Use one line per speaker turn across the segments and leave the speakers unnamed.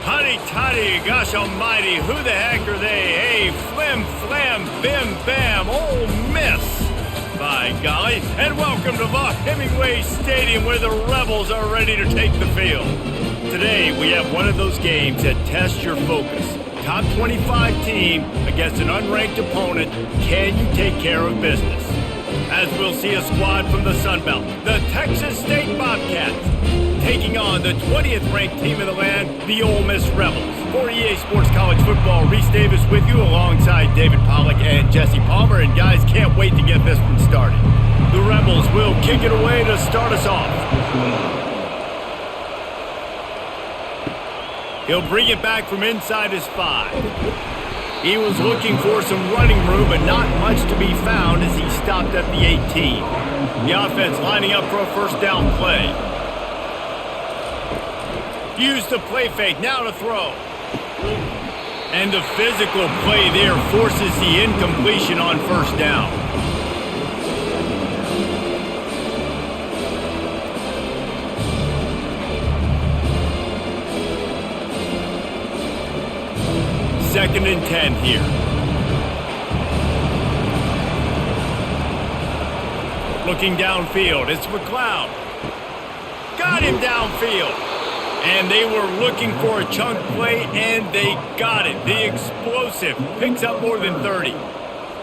Huddy toddy, gosh almighty, who the heck are they? Hey, flim flam, bim bam, Ole Miss. By golly, and welcome to the Hemingway Stadium where the Rebels are ready to take the field. Today, we have one of those games that tests your focus. Top 25 team against an unranked opponent. Can you take care of business? As we'll see a squad from the Sun Belt, the Texas State Bobcats, taking on the 20th ranked team in the land, the Ole Miss Rebels. For EA Sports College Football, Reese Davis with you alongside David Pollack and Jesse Palmer. And guys, can't wait to get this one started. The Rebels will kick it away to start us off. He'll bring it back from inside his 5. He was looking for some running room, but not much to be found as he stopped at the 18. The offense lining up for a first down play. Use the play fake, now to throw. And the physical play there forces the incompletion on first down. Second and 10 here. Looking downfield, it's McLeod. Got him downfield. And they were looking for a chunk play, and they got it. The explosive picks up more than 30.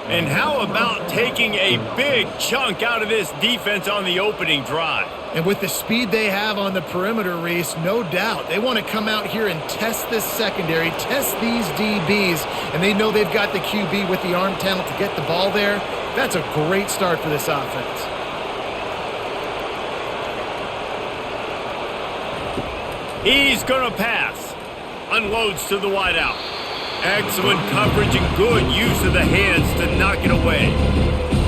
And how about taking a big chunk out of this defense on the opening drive?
And with the speed they have on the perimeter, Reese, no doubt they want to come out here and test this secondary, test these DBs, and they know they've got the QB with the arm talent to get the ball there. That's a great start for this offense.
He's going to pass. Unloads to the wideout. Excellent coverage and good use of the hands to knock it away.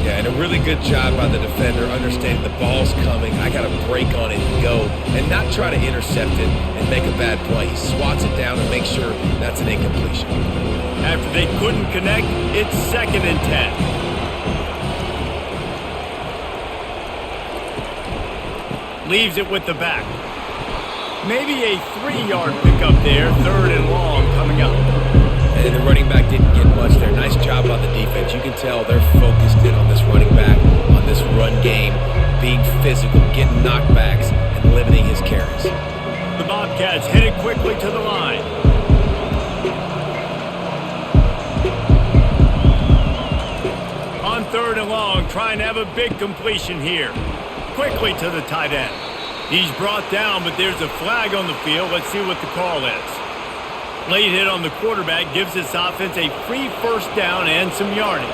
Yeah, and a really good job by the defender understanding the ball's coming. I got to break on it and go and not try to intercept it and make a bad play. He swats it down and makes sure that's an incompletion.
After they couldn't connect, it's second and 10. Leaves it with the back. Maybe a 3-yard pickup there, third and long coming up.
And the running back didn't get much there. Nice job by the defense. You can tell they're focused in on this running back, on this run game, being physical, getting knockbacks, and limiting his carries.
The Bobcats headed quickly to the line. On third and long, trying to have a big completion here. Quickly to the tight end. He's brought down, but there's a flag on the field. Let's see what the call is. Late hit on the quarterback gives this offense a free first down and some yardage.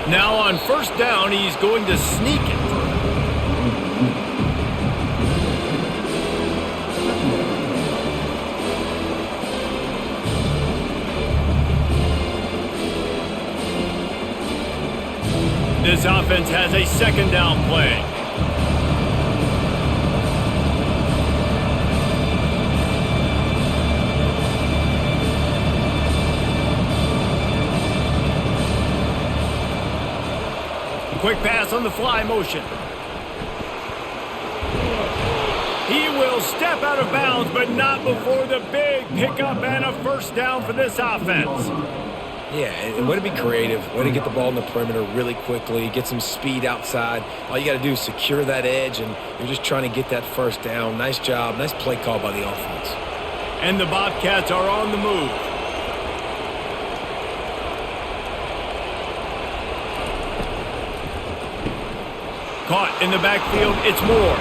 Now on first down, he's going to sneak it. This offense has a second down play. Quick pass on the fly motion. He will step out of bounds, but not before the big pickup and a first down for this offense.
Yeah, and way to be creative, way to get the ball in the perimeter really quickly, get some speed outside. All you got to do is secure that edge, and you're just trying to get that first down. Nice job, nice play call by the offense.
And the Bobcats are on the move. Caught in the backfield, it's Moore.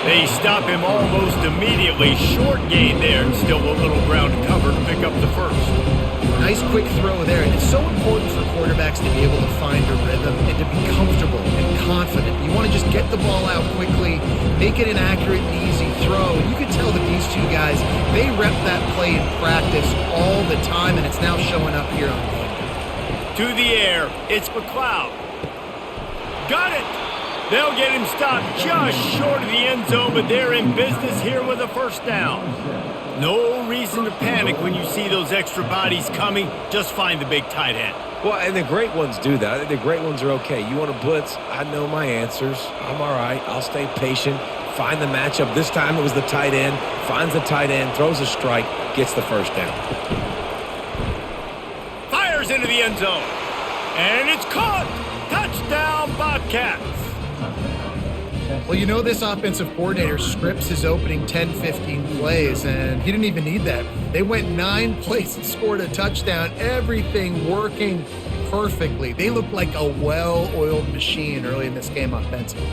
They stop him almost immediately. Short gain there, and still a little ground to cover to pick up the first.
Nice quick throw there, and it's so important for quarterbacks to be able to find a rhythm and to be comfortable and confident. You want to just get the ball out quickly, make it an accurate and easy throw. And you can tell that these two guys, they rep that play in practice all the time, and it's now showing up here on game day.
To the air, it's McLeod. Got it! They'll get him stopped just short of the end zone, but they're in business here with a first down. No reason to panic when you see those extra bodies coming. Just find the big tight end.
Well, and the great ones do that. I think the great ones are okay. You want to blitz? I know my answers. I'm all right. I'll stay patient. find the matchup. This time it was the tight end. Finds the tight end, throws a strike, gets the first down.
Fires into the end zone. And it's caught. Touchdown, Bobcats.
Well, you know this offensive coordinator scripts his opening 10, 15 plays, and he didn't even need that. They went 9 plays and scored a touchdown, everything working perfectly. They looked like a well-oiled machine early in this game offensively.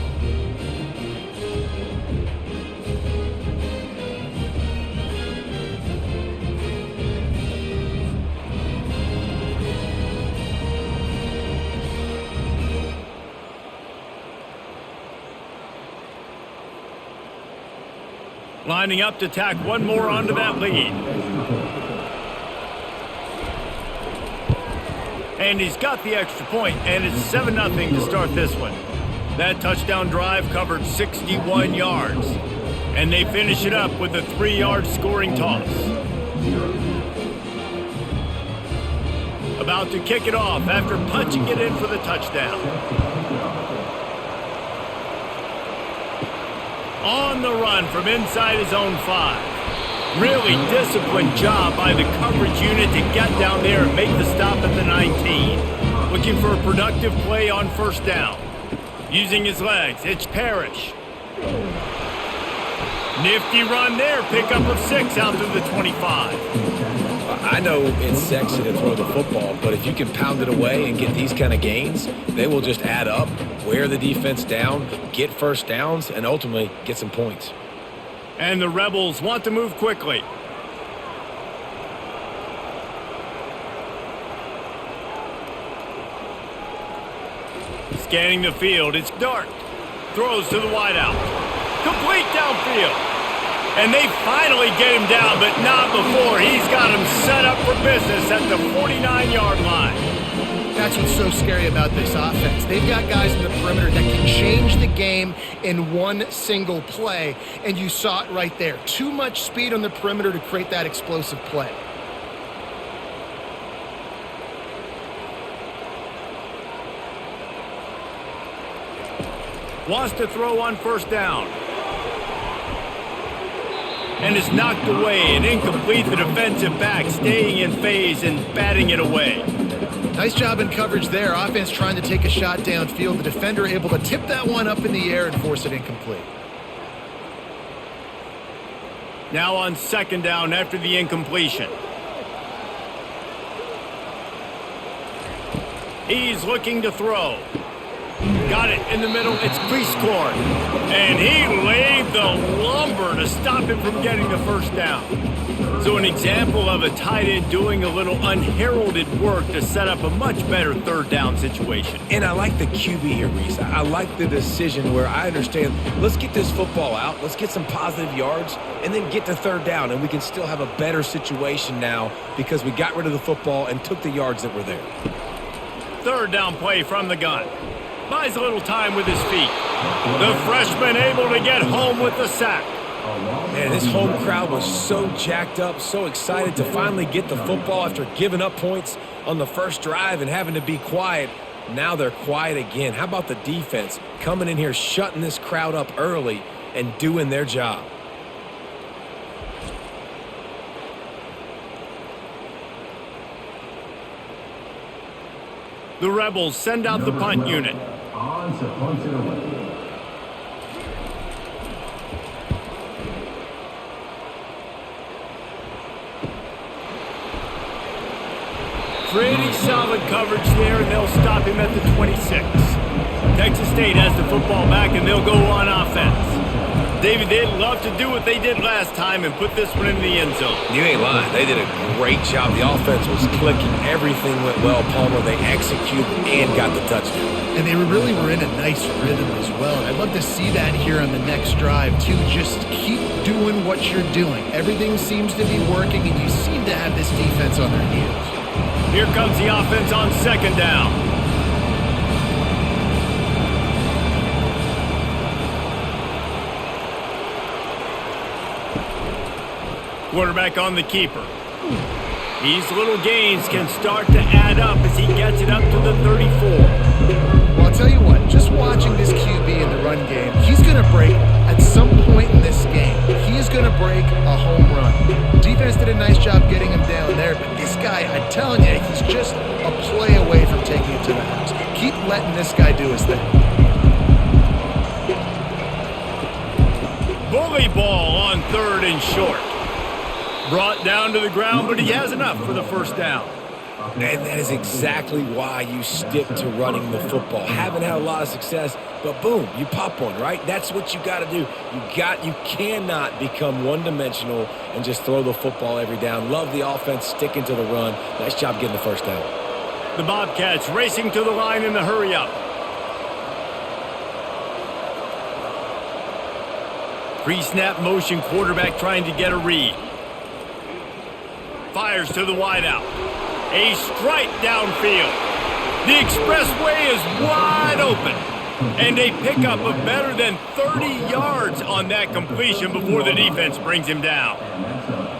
Lining up to tack one more onto that lead. And he's got the extra point, and it's 7-0 to start this one. That touchdown drive covered 61 yards. And they finish it up with a 3-yard scoring toss. About to kick it off after punching it in for the touchdown. On the run from inside his own 5. Really disciplined job by the coverage unit to get down there and make the stop at the 19. Looking for a productive play on first down. Using his legs, it's Parrish. Nifty run there, pickup of 6 out through the 25.
I know it's sexy to throw the football, but if you can pound it away and get these kind of gains, they will just add up, wear the defense down, get first downs, and ultimately get some points.
And the Rebels want to move quickly. Scanning the field, it's Dart. Throws to the wideout. Complete downfield. And they finally get him down, but not before. He's got him set up for business at the 49-yard line.
That's what's so scary about this offense. They've got guys in the perimeter that can change the game in one single play, and you saw it right there. Too much speed on the perimeter to create that explosive play.
Wants to throw on first down. And is knocked away and incomplete. The defensive back staying in phase and batting it away.
Nice job in coverage there. Offense trying to take a shot downfield. The defender able to tip that one up in the air and force it incomplete.
Now on second down after the incompletion. He's looking to throw. Got it in the middle. It's Priestcorn. And he laid the lumber to stop him from getting the first down. So an example of a tight end doing a little unheralded work to set up a much better third down situation.
And I like the QB here, Reese. I like the decision where I understand, let's get this football out, let's get some positive yards, and then get to third down, and we can still have a better situation now because we got rid of the football and took the yards that were there.
Third down play from the gun. Buys a little time with his feet. The freshman able to get home with the sack.
Man, this home crowd was so jacked up, so excited to finally get the football after giving up points on the first drive and having to be quiet. Now they're quiet again. How about the defense coming in here, shutting this crowd up early and doing their job?
The Rebels send out the punt unit. Pretty solid coverage there, and they'll stop him at the 26. Texas State has the football back, and they'll go on offense. David, they'd love to do what they did last time and put this one in the end zone.
You ain't lying. They did a great job. The offense was clicking. Everything went well, Palmer. They executed and got the touchdown.
And they really were in a nice rhythm as well. I'd love to see that here on the next drive, too. Just keep doing what you're doing. Everything seems to be working, and you seem to have this defense on their heels.
Here comes the offense on second down. Quarterback on the keeper. These little gains can start to add up as he gets it up to the 34.
Well, I'll tell you what, just watching this QB in the run game, he's going to break at at some point in this game, he's going to break a home run. Defense did a nice job getting him down there, but this guy, I'm telling you, he's just a play away from taking it to the house. Keep letting this guy do his thing.
Bully ball on 3rd and short. Brought down to the ground, but he has enough for the first down.
And that is exactly why you stick to running the football. Haven't had a lot of success, but boom, you pop one, right? That's what you got to do. You cannot become one-dimensional and just throw the football every down. Love the offense, sticking to the run. Nice job getting the first down.
The Bobcats racing to the line in the hurry-up. Pre-snap motion, quarterback trying to get a read. Fires to the wideout. A strike downfield. The expressway is wide open. And a pickup of better than 30 yards on that completion before the defense brings him down.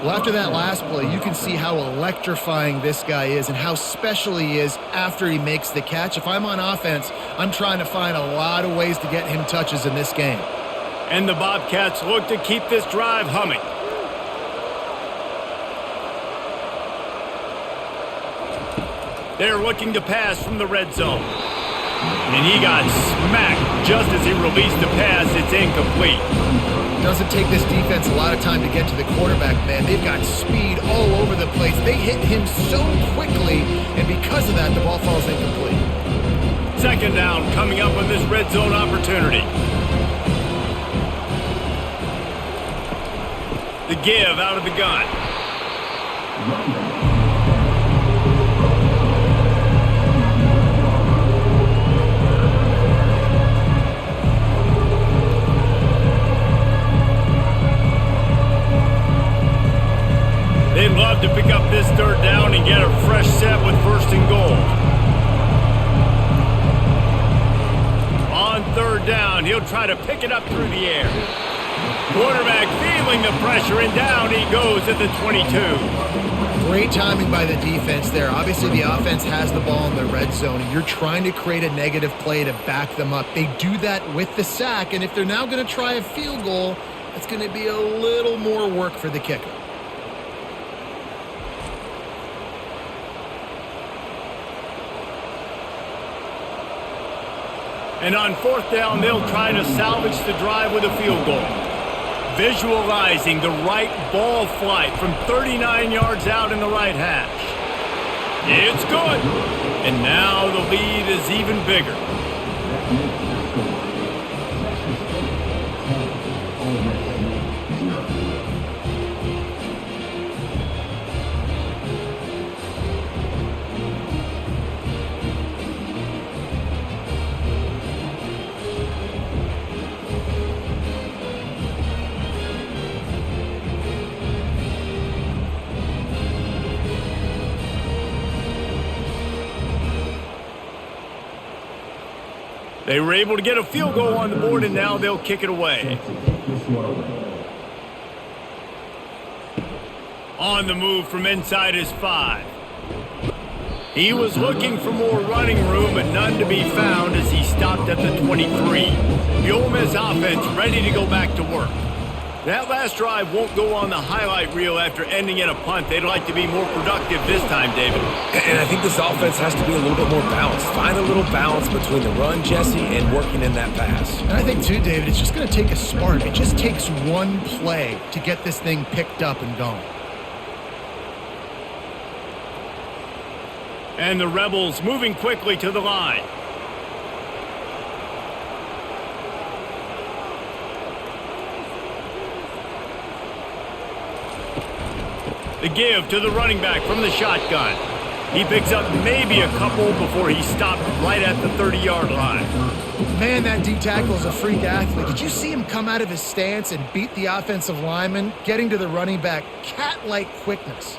Well, after that last play, you can see how electrifying this guy is and how special he is after he makes the catch. If I'm on offense, I'm trying to find a lot of ways to get him touches in this game.
And the Bobcats look to keep this drive humming. They're looking to pass from the red zone. And he got smacked just as he released the pass. It's incomplete.
Doesn't take this defense a lot of time to get to the quarterback, man. They've got speed all over the place. They hit him so quickly, and because of that, the ball falls incomplete.
2nd down coming up on this red zone opportunity. The give out of the gun. They'd love to pick up this 3rd down and get a fresh set with 1st and goal. On 3rd down, he'll try to pick it up through the air. Quarterback feeling the pressure, and down he goes at the 22.
Great timing by the defense there. Obviously, the offense has the ball in the red zone, and you're trying to create a negative play to back them up. They do that with the sack, and if they're now going to try a field goal, it's going to be a little more work for the kicker.
And on 4th down, they'll try to salvage the drive with a field goal. Visualizing the right ball flight from 39 yards out in the right hash. It's good. And now the lead is even bigger. They were able to get a field goal on the board, and now they'll kick it away. On the move from inside his 5. He was looking for more running room, but none to be found as he stopped at the 23. The Ole Miss offense ready to go back to work. That last drive won't go on the highlight reel after ending in a punt. They'd like to be more productive this time, David.
And I think this offense has to be a little bit more balanced. Find a little balance between the run, Jesse, and working in that pass.
And I think, too, David, it's just going to take a spark. It just takes one play to get this thing picked up and going.
And the Rebels moving quickly to the line. The give to the running back from the shotgun. He picks up maybe a couple before he stopped right at the 30-yard line.
Man, that D-tackle is a freak athlete. Did you see him come out of his stance and beat the offensive lineman, getting to the running back? Cat-like quickness.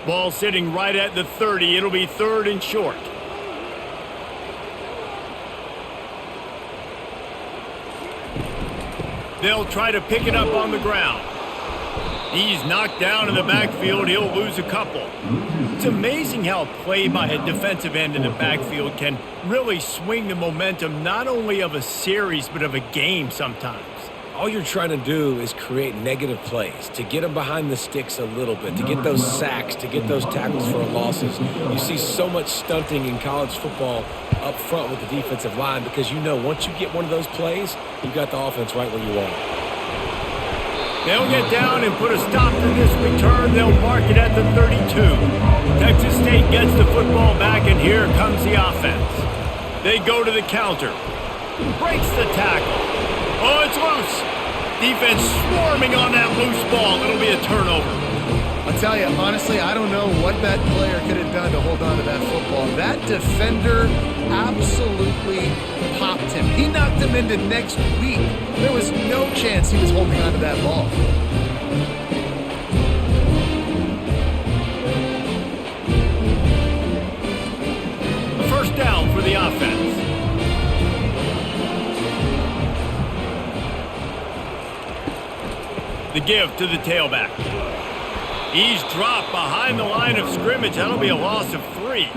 Ball sitting right at the 30. It'll be 3rd and short. They'll try to pick it up on the ground. He's knocked down in the backfield. He'll lose a couple. It's amazing how play by a defensive end in the backfield can really swing the momentum not only of a series but of a game sometimes.
all you're trying to do is create negative plays, to get them behind the sticks a little bit, to get those sacks, to get those tackles for losses. You see so much stunting in college football up front with the defensive line because you know once you get one of those plays, you've got the offense right where you want it.
They'll get down and put a stop to this return. They'll mark it at the 32. Texas State gets the football back, and here comes the offense. They go to the counter. Breaks the tackle. Oh, it's loose. Defense swarming on that loose ball. It'll be a turnover.
I'll tell you, honestly, I don't know what that player could have done to hold on to that football. That defender absolutely popped him. He knocked him into next week. There was no chance he was holding on to that ball.
A first down for the offense. The give to the tailback. He's dropped behind the line of scrimmage. That'll be a loss of 3.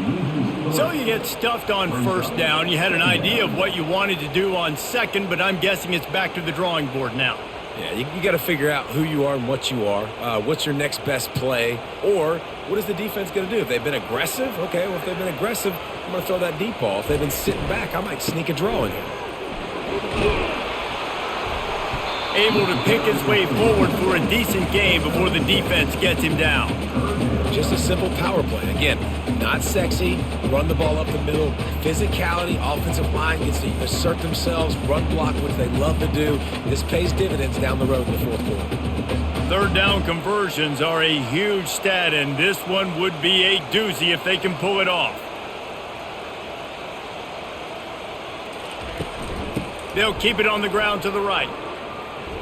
So you get stuffed on first down. You had an idea of what you wanted to do on second, but I'm guessing it's back to the drawing board now.
Yeah, you got to figure out who you are and what you are. What's your next best play? Or what is the defense going to do? If they've been aggressive, okay, well, if they've been aggressive, I'm going to throw that deep ball. If they've been sitting back, I might sneak a draw in here.
Able to pick his way forward for a decent game before the defense gets him down.
Just a simple power play. Again, not sexy, run the ball up the middle, physicality, offensive line gets to assert themselves, run block, which they love to do. This pays dividends down the road in the fourth quarter.
Third down conversions are a huge stat, and this one would be a doozy if they can pull it off. They'll keep it on the ground to the right.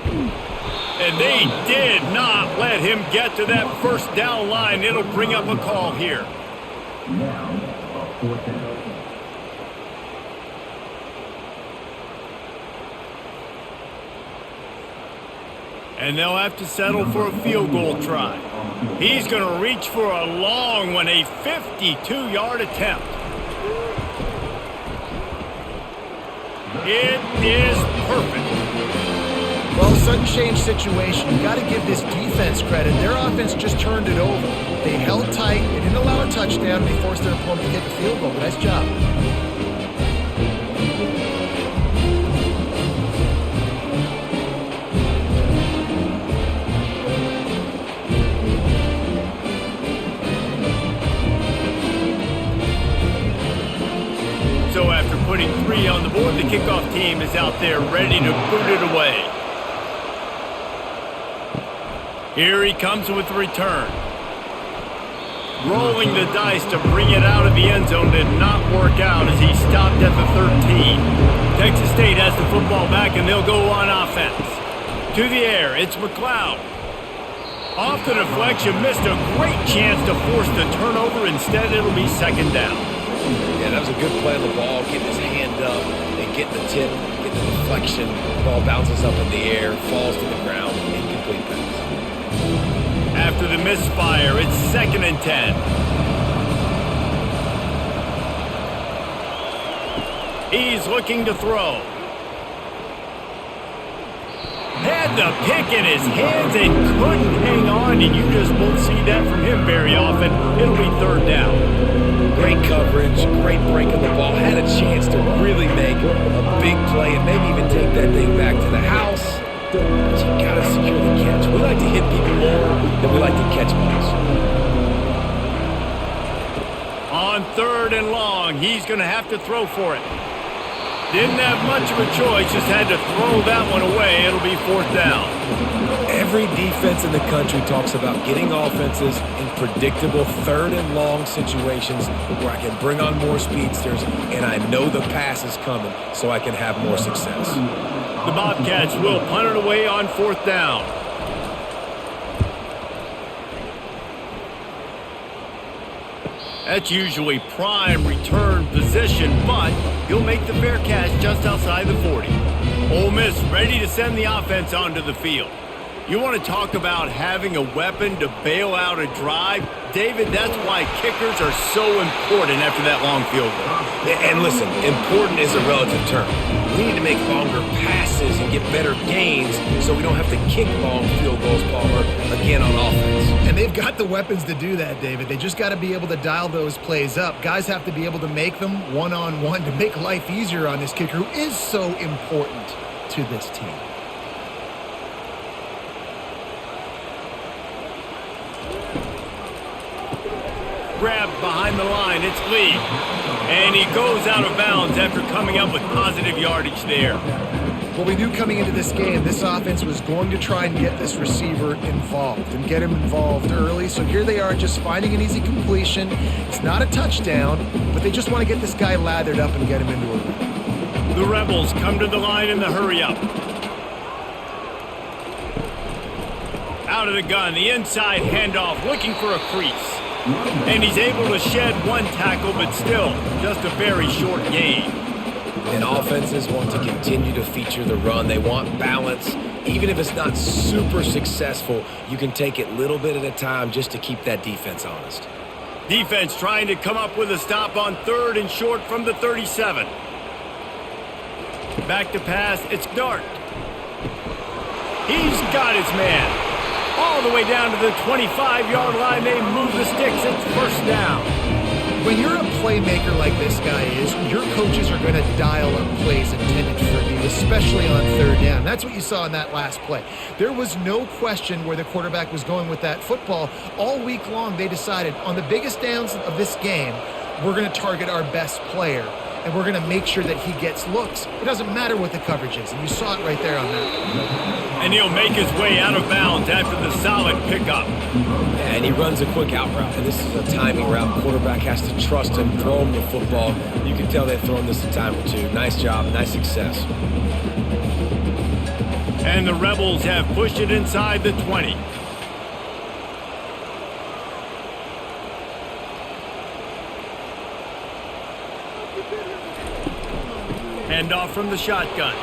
And they did not let him get to that first down line. It'll bring up a call here. And they'll have to settle for a field goal try. He's going to reach for a long one, a 52-yard attempt. It is perfect.
Well, sudden change situation. You got to give this defense credit. Their offense just turned it over. They held tight. They didn't allow a touchdown. They forced their opponent to kick a field goal. Nice job.
So after putting 3 on the board, the kickoff team is out there ready to boot it away. Here he comes with the return. Rolling the dice to bring it out of the end zone did not work out as he stopped at the 13. Texas State has the football back, and they'll go on offense. To the air, it's McLeod. Off the deflection, missed a great chance to force the turnover. Instead, it'll be second down.
Yeah, that was a good play on the ball, getting his hand up and getting the tip, getting the deflection. The ball bounces up in the air, falls to the ground, incomplete pass.
After the misfire, it's 2nd and 10. He's looking to throw. Had the pick in his hands and couldn't hang on, and you just won't see that from him very often. It'll be third down.
Great coverage, great break of the ball. Had a chance to really make a big play and maybe even take that thing back to the house. But you got to secure the catch. We like to hit people more than we like to catch balls.
On 3rd and long, he's going to have to throw for it. Didn't have much of a choice, just had to throw that one away. It'll be 4th down.
Every defense in the country talks about getting offenses in predictable 3rd and long situations where I can bring on more speedsters and I know the pass is coming so I can have more success.
The Bobcats will punt it away on 4th down. That's usually prime return position, but he'll make the fair catch just outside the 40. Ole Miss ready to send the offense onto the field. You want to talk about having a weapon to bail out a drive? David, that's why kickers are so important after that long field goal.
And listen, important is a relative term. We need to make longer passes and get better gains so we don't have to kick long field goals, Palmer, again on offense.
And they've got the weapons to do that, David. They just got to be able to dial those plays up. Guys have to be able to make them one-on-one to make life easier on this kicker who is so important to this team.
Grabbed behind the line, it's Lee. And he goes out of bounds after coming up with positive yardage there.
Well, we knew coming into this game, this offense was going to try and get this receiver involved and get him involved early. So here they are just finding an easy completion. It's not a touchdown, but they just want to get this guy lathered up and get him into a run.
The Rebels come to the line in the hurry-up. Out of the gun, the inside handoff, looking for a crease. And he's able to shed one tackle, but still, just a very short gain.
And offenses want to continue to feature the run. They want balance. Even if it's not super successful, you can take it little bit at a time just to keep that defense honest.
Defense trying to come up with a stop on 3rd and short from the 37. Back to pass, it's Dart. He's got his man. All the way down to the 25-yard line, they move the sticks, it's first down.
When you're a playmaker like this guy is, your coaches are going to dial up plays intended for you, especially on 3rd down. That's what you saw in that last play. There was no question where the quarterback was going with that football. All week long, they decided on the biggest downs of this game, we're going to target our best player, and we're going to make sure that he gets looks. It doesn't matter what the coverage is, and you saw it right there on that.
And he'll make his way out of bounds after the solid pickup.
And he runs a quick out route, and this is a timing route. Quarterback has to trust him, throw him the football. You can tell they've thrown this a time or two. Nice job, nice success.
And the Rebels have pushed it inside the 20. Handoff from the shotgun.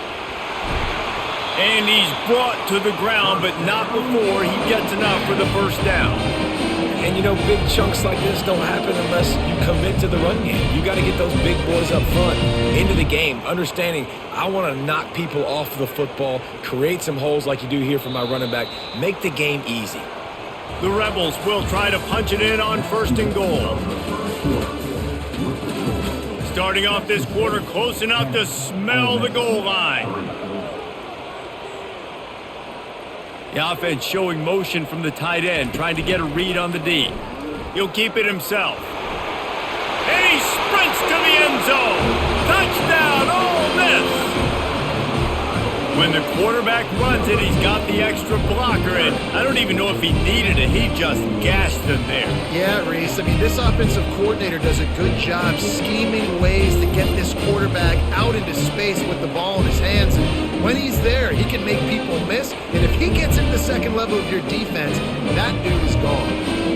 And he's brought to the ground, but not before he gets enough for the first down.
And, you know, big chunks like this don't happen unless you commit to the run game. You got to get those big boys up front into the game, understanding I want to knock people off the football, create some holes like you do here for my running back, make the game easy.
The Rebels will try to punch it in on 1st and goal. Starting off this quarter close enough to smell the goal line. The offense showing motion from the tight end, trying to get a read on the D. He'll keep it himself. And he sprints to the end zone. Touchdown, Ole Miss! When the quarterback runs it, he's got the extra blocker, and I don't even know if he needed it. He just gashed them there.
Yeah, Reese. I mean, this offensive coordinator does a good job scheming ways to get this quarterback out into space with the ball in his hands. And when he's there, he can make people miss. And if he gets into the second level of your defense, that dude is gone.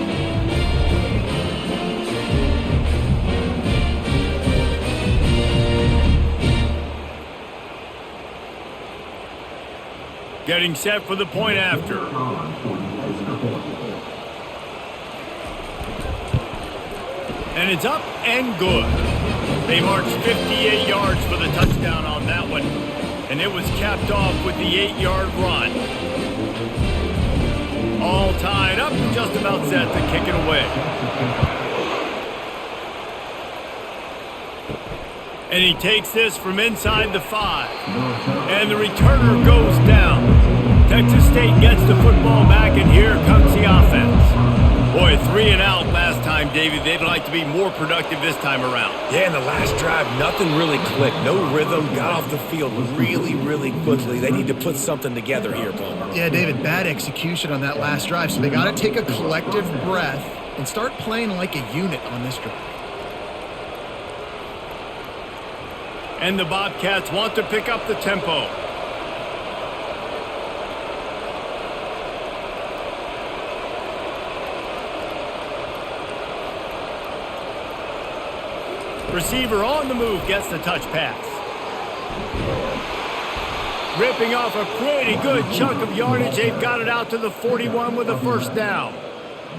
Getting set for the point after. And it's up and good. They marched 58 yards for the touchdown on that one. And it was capped off with the 8-yard run. All tied up and just about set to kick it away. And he takes this from inside the 5. And the returner goes down. Texas State gets the football back, and here comes the offense. Boy, 3 and out last time, David. They'd like to be more productive this time around.
Yeah, in the last drive, nothing really clicked. No rhythm, got off the field really, really quickly. They need to put something together here, Palmer.
Yeah, David, bad execution on that last drive. So they got to take a collective breath and start playing like a unit on this drive.
And the Bobcats want to pick up the tempo. Receiver on the move gets the touch pass. Ripping off a pretty good chunk of yardage. They've got it out to the 41 with a first down.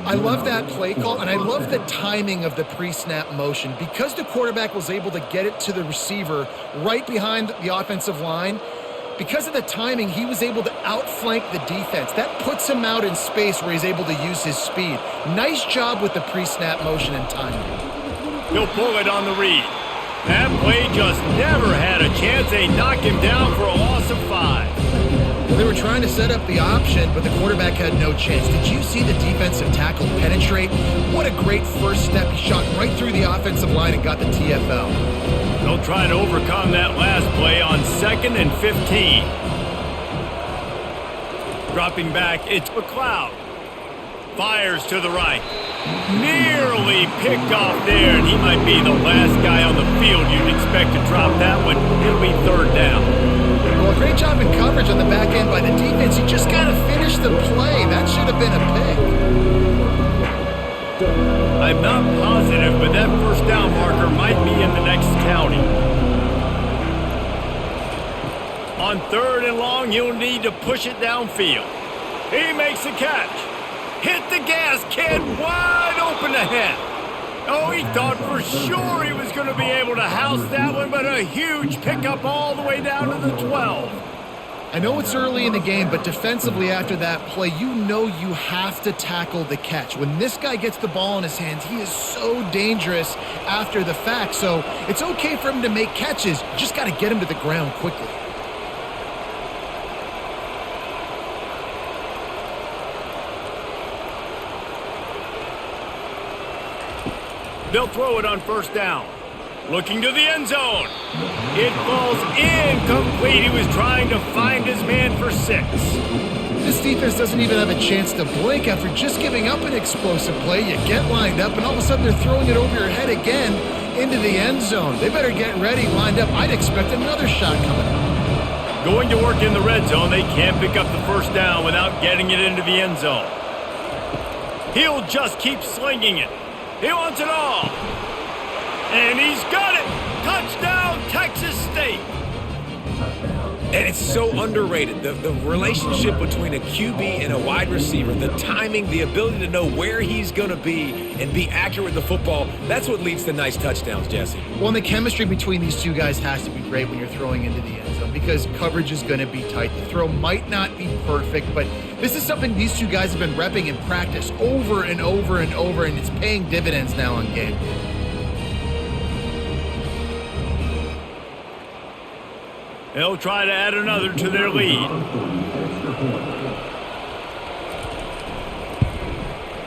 I love that play call, and I love the timing of the pre-snap motion. Because the quarterback was able to get it to the receiver right behind the offensive line, because of the timing, he was able to outflank the defense. That puts him out in space where he's able to use his speed. Nice job with the pre-snap motion and timing.
He'll pull it on the read. That play just never had a chance. They knocked him down for a loss of 5.
Well, they were trying to set up the option, but the quarterback had no chance. Did you see the defensive tackle penetrate? What a great first step. He shot right through the offensive line and got the TFL.
They'll try to overcome that last play on 2nd and 15. Dropping back, it's McLeod. Fires to the right. Nearly picked off there, and he might be the last guy on the field you'd expect to drop that one. It'll be 3rd down.
Well, great job in coverage on the back end by the defense. He just got to finish the play. That should have been a pick.
I'm not positive, but that first down marker might be in the next county. On 3rd and long, you'll need to push it downfield. He makes the catch. Hit the gas, kid. Wide open ahead. Oh, he thought for sure he was going to be able to house that one, but a huge pickup all the way down to the 12.
I know it's early in the game, but defensively after that play, you know you have to tackle the catch. When this guy gets the ball in his hands, he is so dangerous after the fact. So it's okay for him to make catches. You just got to get him to the ground quickly.
They'll throw it on 1st down. Looking to the end zone. It falls incomplete. He was trying to find his man for 6.
This defense doesn't even have a chance to blink after just giving up an explosive play. You get lined up, and all of a sudden they're throwing it over your head again into the end zone. They better get ready, lined up. I'd expect another shot coming up.
Going to work in the red zone. They can't pick up the 1st down without getting it into the end zone. He'll just keep slinging it. He wants it all. And he's got it. Touchdown, Texas State.
And it's so underrated. The relationship between a QB and a wide receiver, the timing, the ability to know where he's going to be and be accurate with the football, that's what leads to nice touchdowns, Jesse.
Well, and the chemistry between these two guys has to be great when you're throwing into the end zone because coverage is going to be tight. The throw might not be perfect, but this is something these two guys have been repping in practice over and over and over, and it's paying dividends now on game.
They'll try to add another to their lead.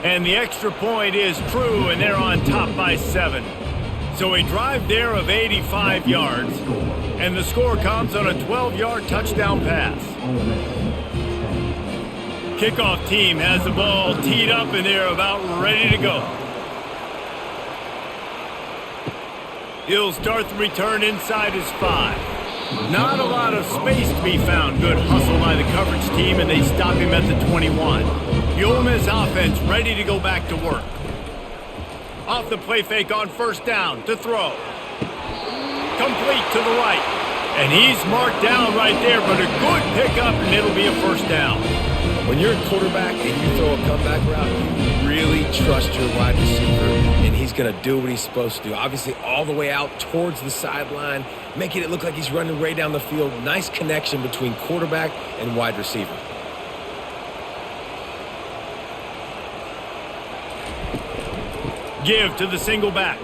And the extra point is true, and they're on top by 7. So a drive there of 85 yards, and the score comes on a 12-yard touchdown pass. Kickoff team has the ball teed up, and they're about ready to go. He'll start the return inside his 5. Not a lot of space to be found. Good hustle by the coverage team, and they stop him at the 21. The Ole Miss offense ready to go back to work. Off the play fake on 1st down to throw. Complete to the right. And he's marked down right there, but a good pickup, and it'll be a 1st down.
When you're a quarterback and you throw a comeback route, you really trust your wide receiver, and he's going to do what he's supposed to do. Obviously, all the way out towards the sideline, making it look like he's running way down the field. Nice connection between quarterback and wide receiver.
Give to the single back.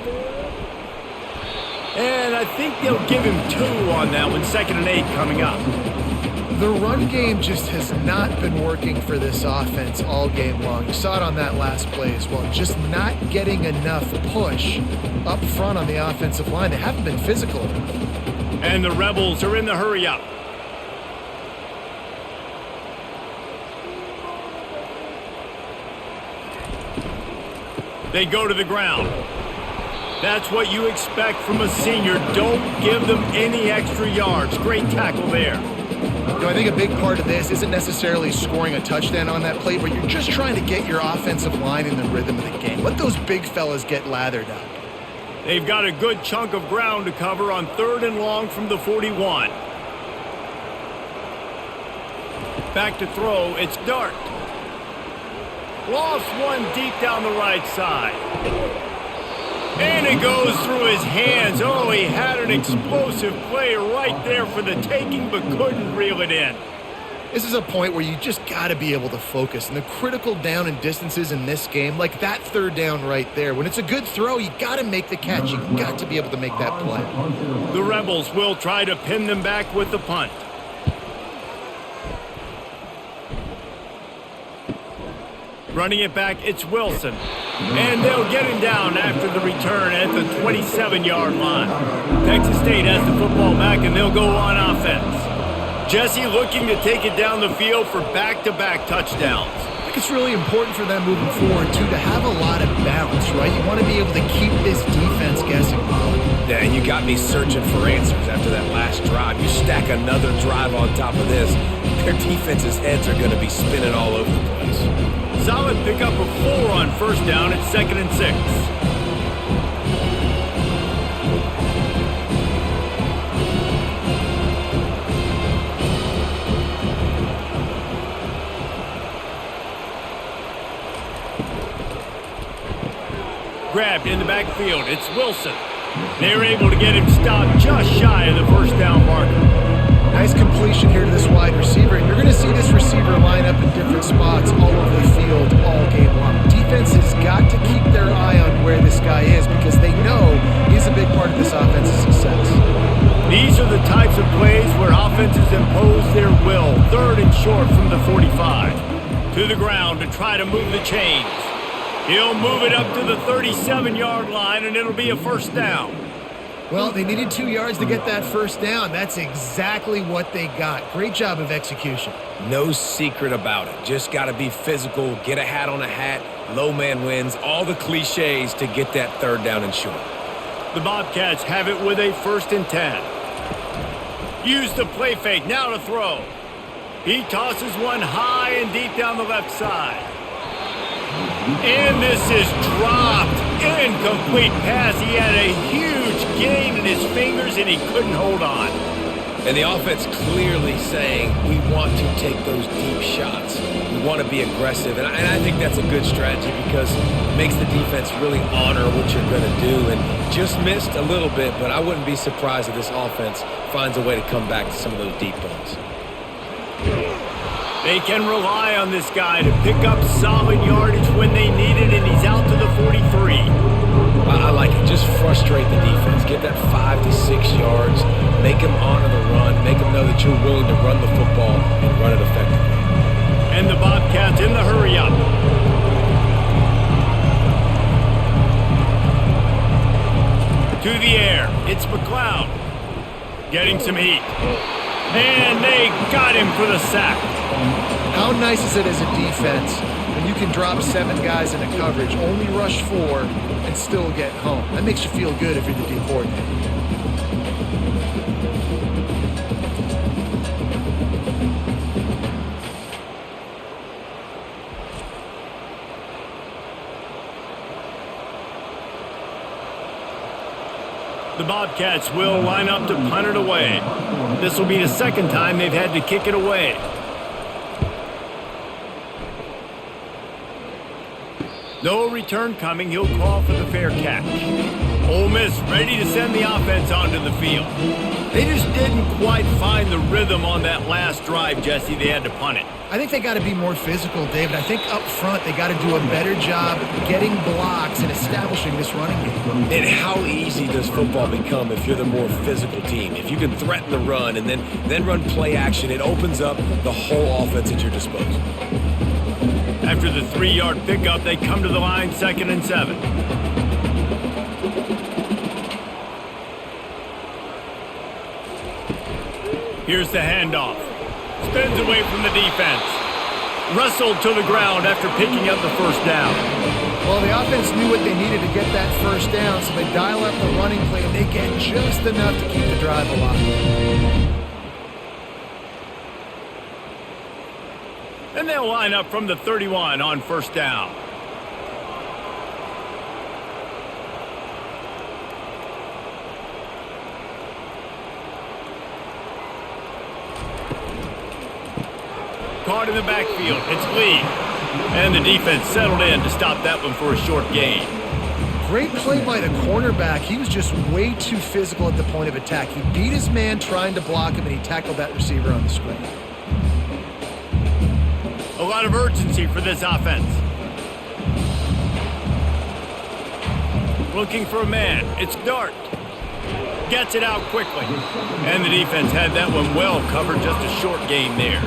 And I think they'll give him 2 on that one. 2nd and 8 coming up.
The run game just has not been working for this offense all game long. You saw it on that last play as well. Just not getting enough push up front on the offensive line. They haven't been physical enough.
And the Rebels are in the hurry up. They go to the ground. That's what you expect from a senior. Don't give them any extra yards. Great tackle there.
You know, I think a big part of this isn't necessarily scoring a touchdown on that play, but you're just trying to get your offensive line in the rhythm of the game. Let those big fellas get lathered up.
They've got a good chunk of ground to cover on 3rd and long from the 41. Back to throw, it's Dart. Lost one deep down the right side. And it goes through his hands. Oh, he had an explosive play right there for the taking, but couldn't reel it in.
This is a point where you just got to be able to focus. And the critical down and distances in this game, like that third down right there, when it's a good throw, you got to make the catch. You got to be able to make that play.
The Rebels will try to pin them back with the punt. Running it back, it's Wilson. And they'll get him down after the return at the 27-yard line. Texas State has the football back, and they'll go on offense. Jesse looking to take it down the field for back-to-back touchdowns.
I think it's really important for them moving forward, too, to have a lot of balance, right? You want to be able to keep this defense guessing.
Yeah, and you got me searching for answers after that last drive. You stack another drive on top of this, their defense's heads are going to be spinning all over the place.
Solid pickup of 4 on first down at 2nd and 6. Grabbed in the backfield, it's Wilson. They're able to get him stopped just shy of the first down marker.
Nice completion here to this wide receiver. And you're going to see this receiver line up in different spots all over the field all game long. Defense has got to keep their eye on where this guy is because they know he's a big part of this offense's success.
These are the types of plays where offenses impose their will. 3rd and short from the 45. To the ground to try to move the chains. He'll move it up to the 37-yard line, and it'll be a first down.
Well, they needed 2 yards to get that first down. That's exactly what they got. Great job of execution.
No secret about it. Just got to be physical, get a hat on a hat, low man wins, all the cliches to get that 3rd down and short.
The Bobcats have it with a 1st and 10. Use the play fake, now to throw. He tosses one high and deep down the left side. And this is dropped. Incomplete pass. He had a huge gain in his fingers, and he couldn't hold on.
And the offense clearly saying, we want to take those deep shots. We want to be aggressive. And I think that's a good strategy because it makes the defense really honor what you're going to do. And just missed a little bit, but I wouldn't be surprised if this offense finds a way to come back to some of those deep balls.
They can rely on this guy to pick up solid yardage when they need it, and he's out to the 43.
I like it. Just frustrate the defense. Get that 5 to 6 yards. Make them honor the run. Make them know that you're willing to run the football and run it effectively.
And the Bobcats in the hurry-up. To the air. It's McLeod. Getting some heat. And they got him for the sack.
How nice is it as a defense when you can drop 7 guys into coverage, only rush 4, and still get home? That makes you feel good if you're the D coordinator.
The Bobcats will line up to punt it away. This will be the 2nd time they've had to kick it away. No return coming. He'll call for the fair catch. Ole Miss ready to send the offense onto the field. They just didn't quite find the rhythm on that last drive, Jesse. They had to punt it.
I think they got to be more physical, David. I think up front they got to do a better job getting blocks and establishing this running game.
And how easy does football become if you're the more physical team? If you can threaten the run and then run play action, it opens up the whole offense at your disposal.
After the 3-yard pickup, they come to the line 2nd and 7. Here's the handoff. Spins away from the defense. Wrestled to the ground after picking up the first down.
Well, the offense knew what they needed to get that first down, so they dial up the running play, and they get just enough to keep the drive alive.
And they'll line up from the 31 on first down. Caught in the backfield. It's Lee. And the defense settled in to stop that one for a short gain.
Great play by the cornerback. He was just way too physical at the point of attack. He beat his man trying to block him, and he tackled that receiver on the screen.
A lot of urgency for this offense. Looking for a man. It's Dart. Gets it out quickly. And the defense had that one well covered, just a short gain there.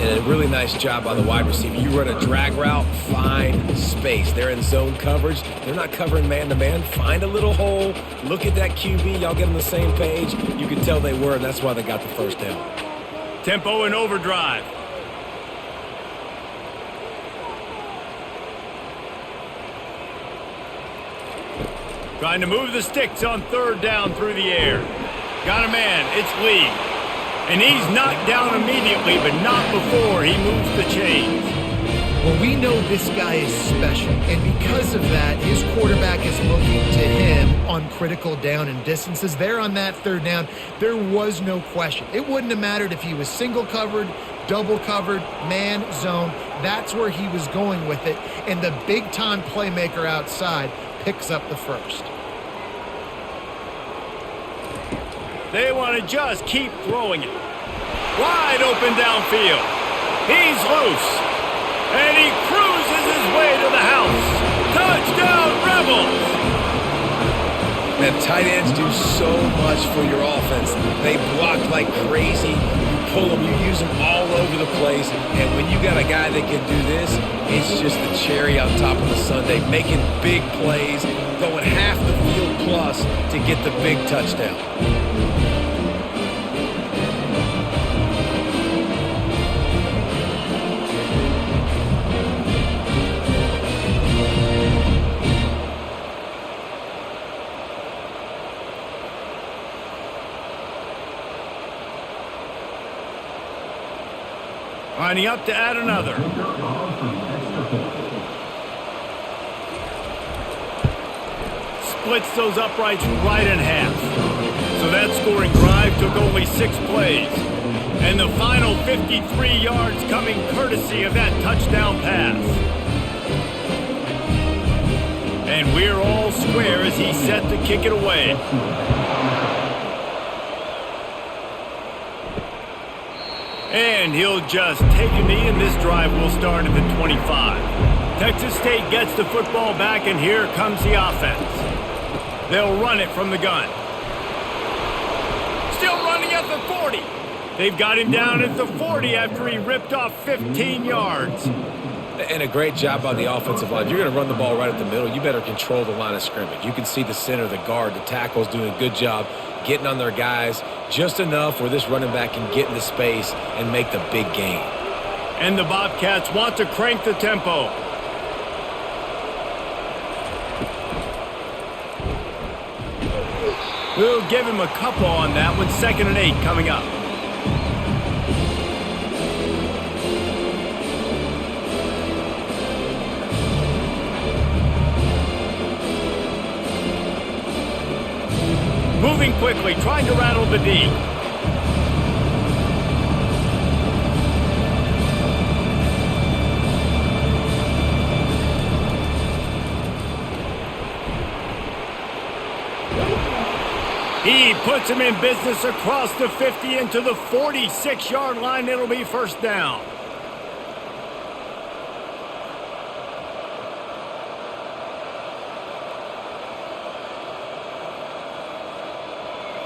And a really nice job by the wide receiver. You run a drag route, find space. They're in zone coverage. They're not covering man-to-man. Find a little hole. Look at that QB. Y'all get on the same page. You can tell they were, and that's why they got the first down.
Tempo and overdrive. Trying to move the sticks on third down through the air. Got a man. It's Lee. And he's knocked down immediately, but not before he moves the chains.
Well, we know this guy is special, and because of that, his quarterback is looking to him on critical down and distances. There on that third down, there was no question. It wouldn't have mattered if he was single covered, double covered, man, zone. That's where he was going with it, and the big-time playmaker outside picks up the first.
They want to just keep throwing it. Wide open downfield. He's loose. And he cruises his way to the house. Touchdown, Rebels!
Man, tight ends do so much for your offense. They block like crazy. You pull them, you use them all over the place. And when you got a guy that can do this, it's just the cherry on top of the sundae. Making big plays, going half the field plus to get the big touchdown.
Lining up to add another. Splits those uprights right in half. So that scoring drive took only 6 plays. And the final 53 yards coming courtesy of that touchdown pass. And we're all square as he's set to kick it away. And he'll just take a knee, and this drive will start at the 25. Texas State gets the football back, and here comes the offense. They'll run it from the gun. Still running at the 40. They've got him down at the 40 after he ripped off 15 yards.
And a great job by the offensive line. You're going to run the ball right at the middle. You better control the line of scrimmage. You can see the center, the guard, the tackles doing a good job getting on their guys just enough where this running back can get into space and make the big gain.
And the Bobcats want to crank the tempo. We'll give him a couple on that one. 2nd and 8 coming up. Moving quickly, trying to rattle the D. He puts him in business across the 50 into the 46-yard line. It'll be first down.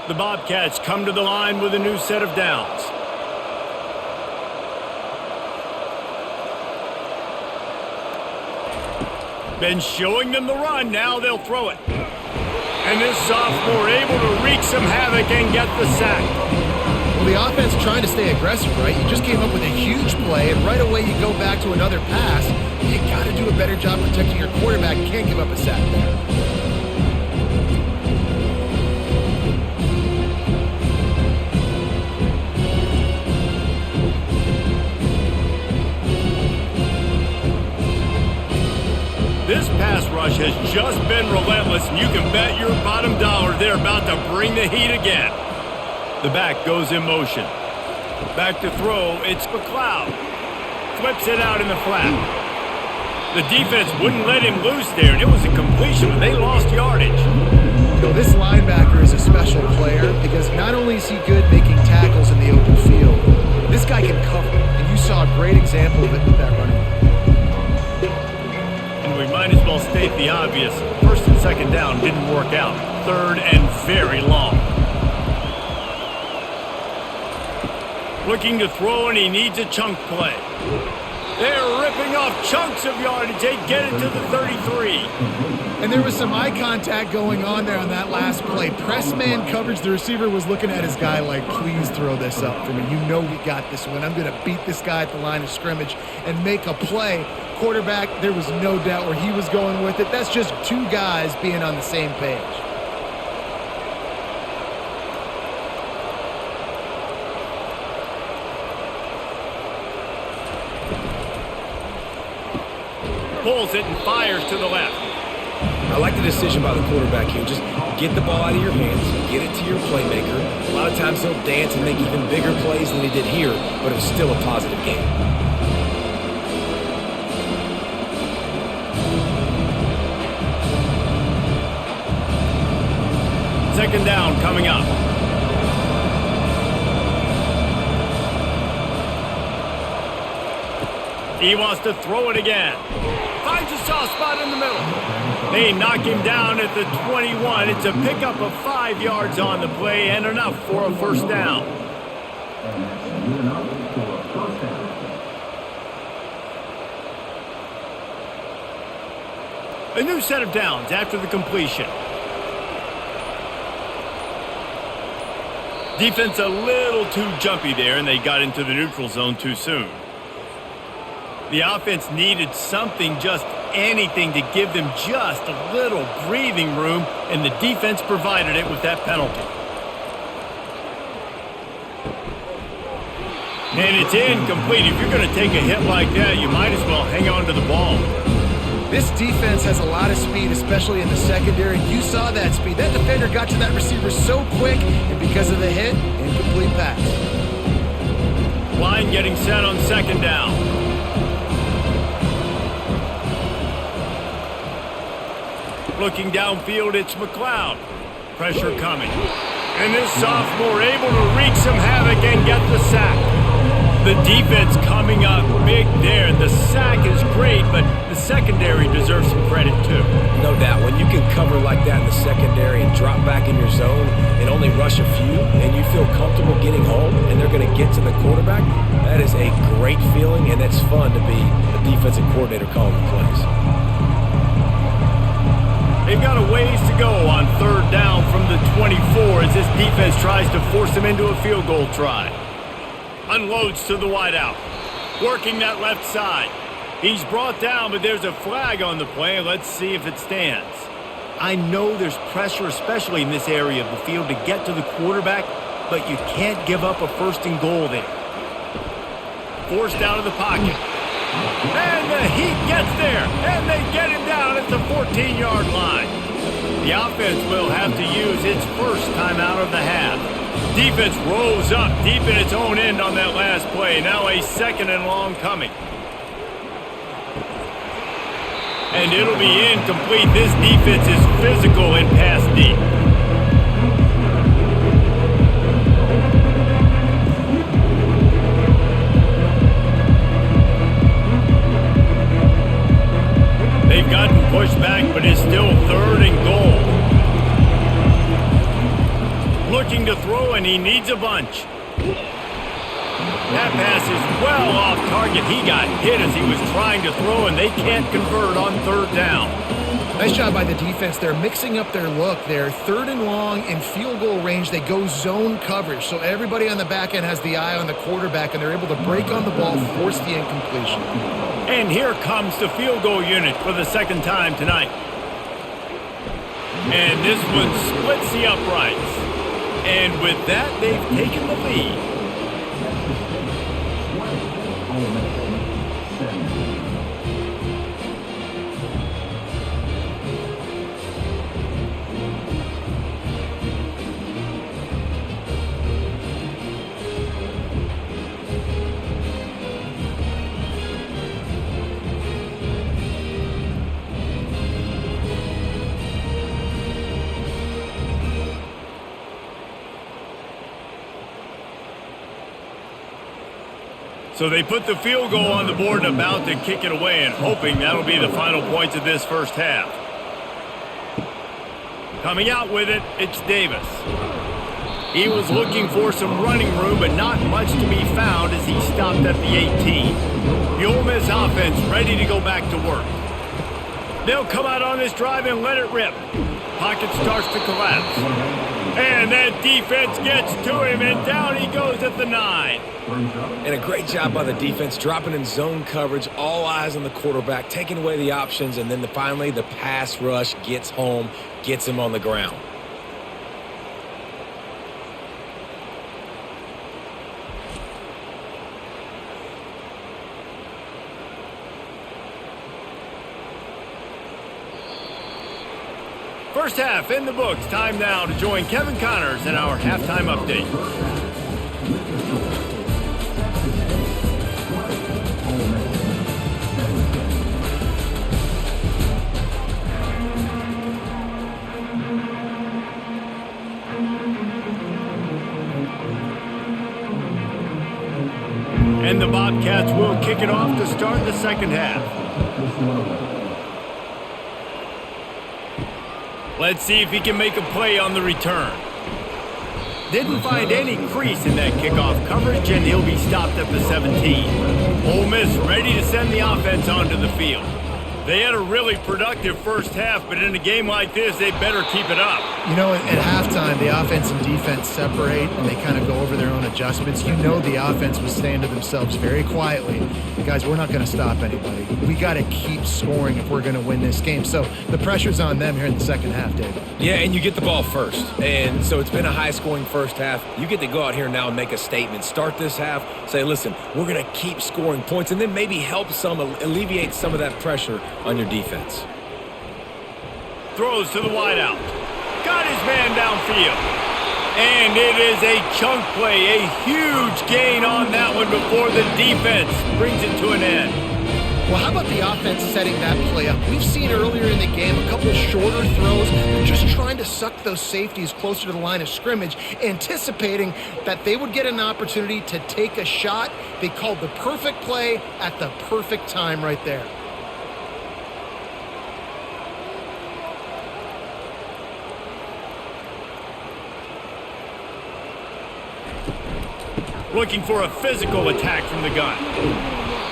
The Bobcats come to the line with a new set of downs. Been showing them the run. Now they'll throw it. And this sophomore able to wreak some havoc and get the sack.
Well, the offense trying to stay aggressive, right? You just came up with a huge play, and right away you go back to another pass. You got to do a better job protecting your quarterback. You can't give up a sack there.
This pass rush has just been relentless, and you can bet your bottom dollar they're about to bring the heat again. The back goes in motion. Back to throw, it's McLeod. Flips it out in the flat. The defense wouldn't let him loose there, and it was a completion, but they lost yardage.
You know, this linebacker is a special player because not only is he good making tackles in the open field, this guy can cover, and you saw a great example of it with that running back.
And we might as well state the obvious. First and second down didn't work out. Third and very long. Looking to throw, and he needs a chunk play. They're ripping off chunks of yardage. They get it to the 33.
And there was some eye contact going on there on that last play. Press man coverage. The receiver was looking at his guy like, please throw this up for me. You know we got this one. I'm going to beat this guy at the line of scrimmage and make a play. Quarterback, there was no doubt where he was going with it. That's just two guys being on the same page.
Pulls it and fires to the left.
I like the decision by the quarterback here. Just get the ball out of your hands, get it to your playmaker. A lot of times he'll dance and make even bigger plays than he did here, but it was still a positive game.
Second down coming up. He wants to throw it again. Finds a soft spot in the middle. They knock him down at the 21. It's a pickup of 5 yards on the play and enough for a first down. A new set of downs after the completion. Defense a little too jumpy there, and they got into the neutral zone too soon. The offense needed something, just anything, to give them just a little breathing room, and the defense provided it with that penalty. And it's incomplete. If you're going to take a hit like that, you might as well hang on to the ball.
This defense has a lot of speed, especially in the secondary. You saw that speed. That defender got to that receiver so quick, and because of the hit, incomplete pass.
Line getting set on second down. Looking downfield, it's McLeod. Pressure coming. And this sophomore able to wreak some havoc and get the sack. The defense coming up big there. The sack is great, but the secondary deserves some credit too.
No doubt. When you can cover like that in the secondary and drop back in your zone and only rush a few, and you feel comfortable getting home and they're going to get to the quarterback, that is a great feeling, and it's fun to be a defensive coordinator calling the plays.
They've got a ways to go on third down from the 24 as this defense tries to force them into a field goal try. Unloads to the wideout. Working that left side. He's brought down, but there's a flag on the play. Let's see if it stands. I know there's pressure, especially in this area of the field, to get to the quarterback, but you can't give up a first and goal there. Forced out of the pocket. And the Heat gets there, and they get him down at the 14-yard line. The offense will have to use its first timeout of the half. Defense rose up deep in its own end on that last play. Now a second and long coming. And it'll be incomplete. This defense is physical and pass deep. They've gotten pushed back, but it's still third and goal. Looking to throw, and he needs a bunch. That pass is well off target. He got hit as he was trying to throw, and they can't convert on third down.
Nice job by the defense. They're mixing up their look. They're third and long in field goal range. They go zone coverage, so everybody on the back end has the eye on the quarterback, and they're able to break on the ball, force the incompletion.
And here comes the field goal unit for the second time tonight. And this one splits the uprights. And with that, they've taken the lead. So they put the field goal on the board and about to kick it away and hoping that'll be the final points of this first half. Coming out with it, it's Davis. He was looking for some running room, but not much to be found as he stopped at the 18. The Ole Miss offense ready to go back to work. They'll come out on this drive and let it rip. Pocket starts to collapse. And that defense gets to him, and down he goes at the 9.
And a great job by the defense, dropping in zone coverage, all eyes on the quarterback, taking away the options, and then finally the pass rush gets home, gets him on the ground.
First half in the books. Time now to join Kevin Connors in our halftime update. And the Bobcats will kick it off to start the second half. Let's see if he can make a play on the return. Didn't find any crease in that kickoff coverage, and he'll be stopped at the 17. Ole Miss ready to send the offense onto the field. They had a really productive first half, but in a game like this, they better keep it up.
You know, at halftime, the offense and defense separate, and they kind of go over their own adjustments. You know the offense was saying to themselves very quietly, guys, we're not going to stop anybody. We got to keep scoring if we're going to win this game. So the pressure's on them here in the second half, David.
Yeah, and you get the ball first. And so it's been a high-scoring first half. You get to go out here now and make a statement. Start this half, say, listen, we're going to keep scoring points, and then maybe help alleviate some of that pressure on your defense.
Throws to the wideout. Got his man downfield. And it is a chunk play, a huge gain on that one before the defense brings it to an end.
Well, how about the offense setting that play up? We've seen earlier in the game a couple shorter throws. They're just trying to suck those safeties closer to the line of scrimmage, anticipating that they would get an opportunity to take a shot. They called the perfect play at the perfect time right there.
Looking for a physical attack from the gun.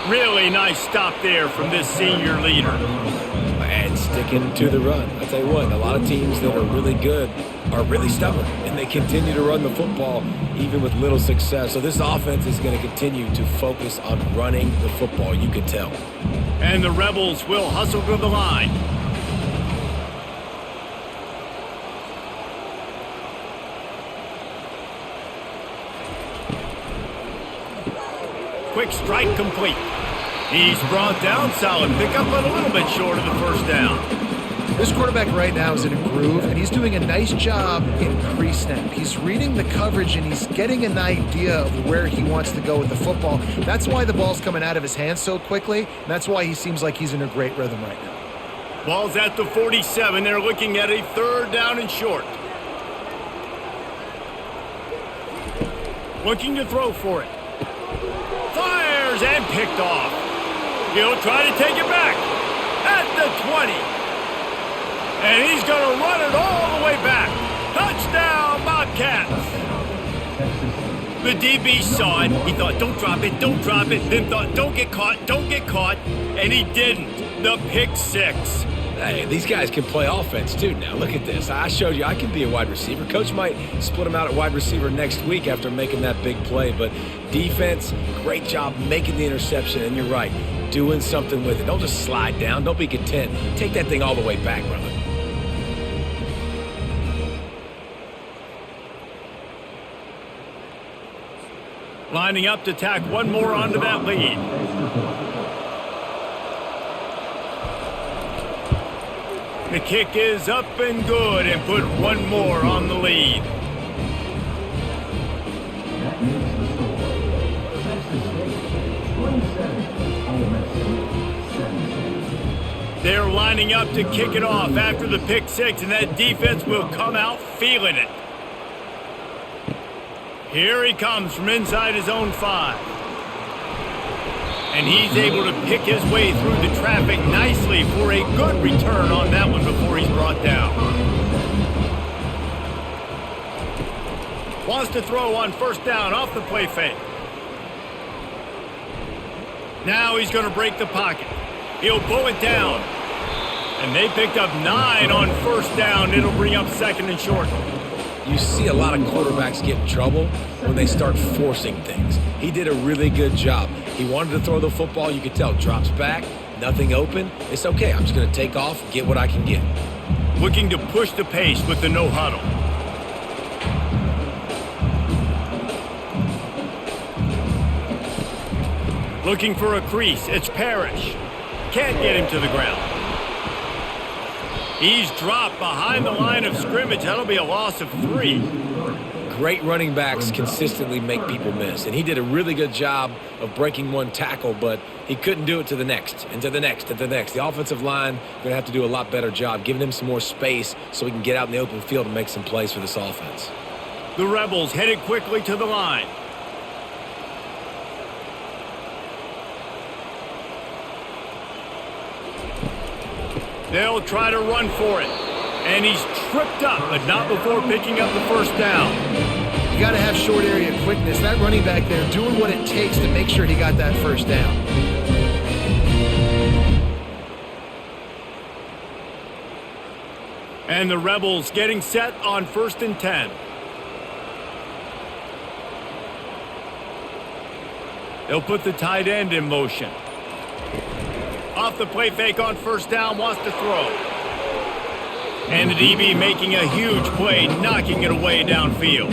Really nice stop there from this senior leader.
And sticking to the run. I'll tell you what, a lot of teams that are really good are really stubborn, and they continue to run the football even with little success. So this offense is going to continue to focus on running the football, you can tell.
And the Rebels will hustle to the line. Quick strike complete. He's brought down, solid pickup, but a little bit short of the first down.
This quarterback right now is in a groove, and he's doing a nice job in pre-snap. He's reading the coverage, and he's getting an idea of where he wants to go with the football. That's why the ball's coming out of his hands so quickly, and that's why he seems like he's in a great rhythm right now.
Ball's at the 47. They're looking at a third down and short. Looking to throw for it. Fires and picked off. He'll try to take it back at the 20. And he's going to run it all the way back. Touchdown, Bobcats. The DB saw it. He thought, don't drop it, don't drop it. Then thought, don't get caught, don't get caught. And he didn't. The pick six.
Hey, these guys can play offense, too, now. Look at this. I showed you I can be a wide receiver. Coach might split him out at wide receiver next week after making that big play. But defense, great job making the interception. And you're right, doing something with it. Don't just slide down. Don't be content. Take that thing all the way back, brother.
Lining up to tack one more onto that lead. The kick is up and good and put one more on the lead. They're lining up to kick it off after the pick six, and that defense will come out feeling it. Here he comes from inside his own 5. And he's able to pick his way through the traffic nicely for a good return on that one before he's brought down. Wants to throw on first down off the play fake. Now he's going to break the pocket. He'll pull it down. And they picked up 9 on first down. It'll bring up second and short.
You see a lot of quarterbacks get in trouble when they start forcing things. He did a really good job. He wanted to throw the football. You could tell. Drops back, nothing open. It's okay. I'm just going to take off, get what I can get.
Looking to push the pace with the no huddle. Looking for a crease. It's Parrish. Can't get him to the ground. He's dropped behind the line of scrimmage. That'll be a loss of 3.
Great running backs consistently make people miss, and he did a really good job of breaking one tackle, but he couldn't do it to the next, and to the next, and to the next. The offensive line going to have to do a lot better job, giving him some more space so he can get out in the open field and make some plays for this offense.
The Rebels headed quickly to the line. They'll try to run for it. And he's tripped up, but not before picking up the first down.
You got to have short area quickness. That running back there doing what it takes to make sure he got that first down.
And the Rebels getting set on 1st and 10. They'll put the tight end in motion. Off the play fake on first down, wants to throw. And the DB making a huge play, knocking it away downfield.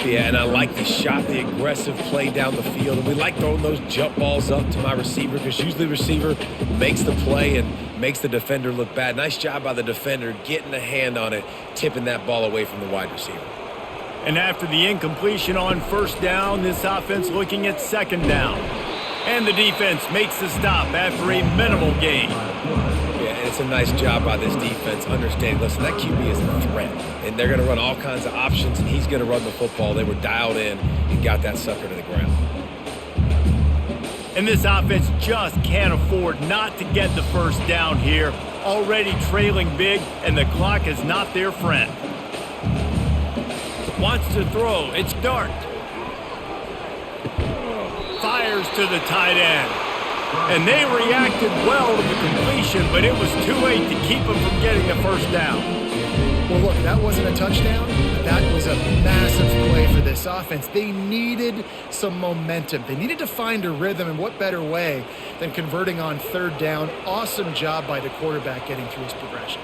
Yeah, and I like the shot, the aggressive play down the field. And we like throwing those jump balls up to my receiver because usually the receiver makes the play and makes the defender look bad. Nice job by the defender getting a hand on it, tipping that ball away from the wide receiver.
And after the incompletion on first down, this offense looking at second down. And the defense makes the stop after a minimal gain.
Yeah, and it's a nice job by this defense understanding, listen, that QB is a threat. And they're going to run all kinds of options, and he's going to run the football. They were dialed in and got that sucker to the ground.
And this offense just can't afford not to get the first down here. Already trailing big, and the clock is not their friend. Wants to throw. It's Dart. Fires to the tight end. And they reacted well to the completion, but it was too late to keep them from getting the first down.
Well, look, that wasn't a touchdown, but that was a massive play for this offense. They needed some momentum. They needed to find a rhythm, and what better way than converting on third down. Awesome job by the quarterback getting through his progression.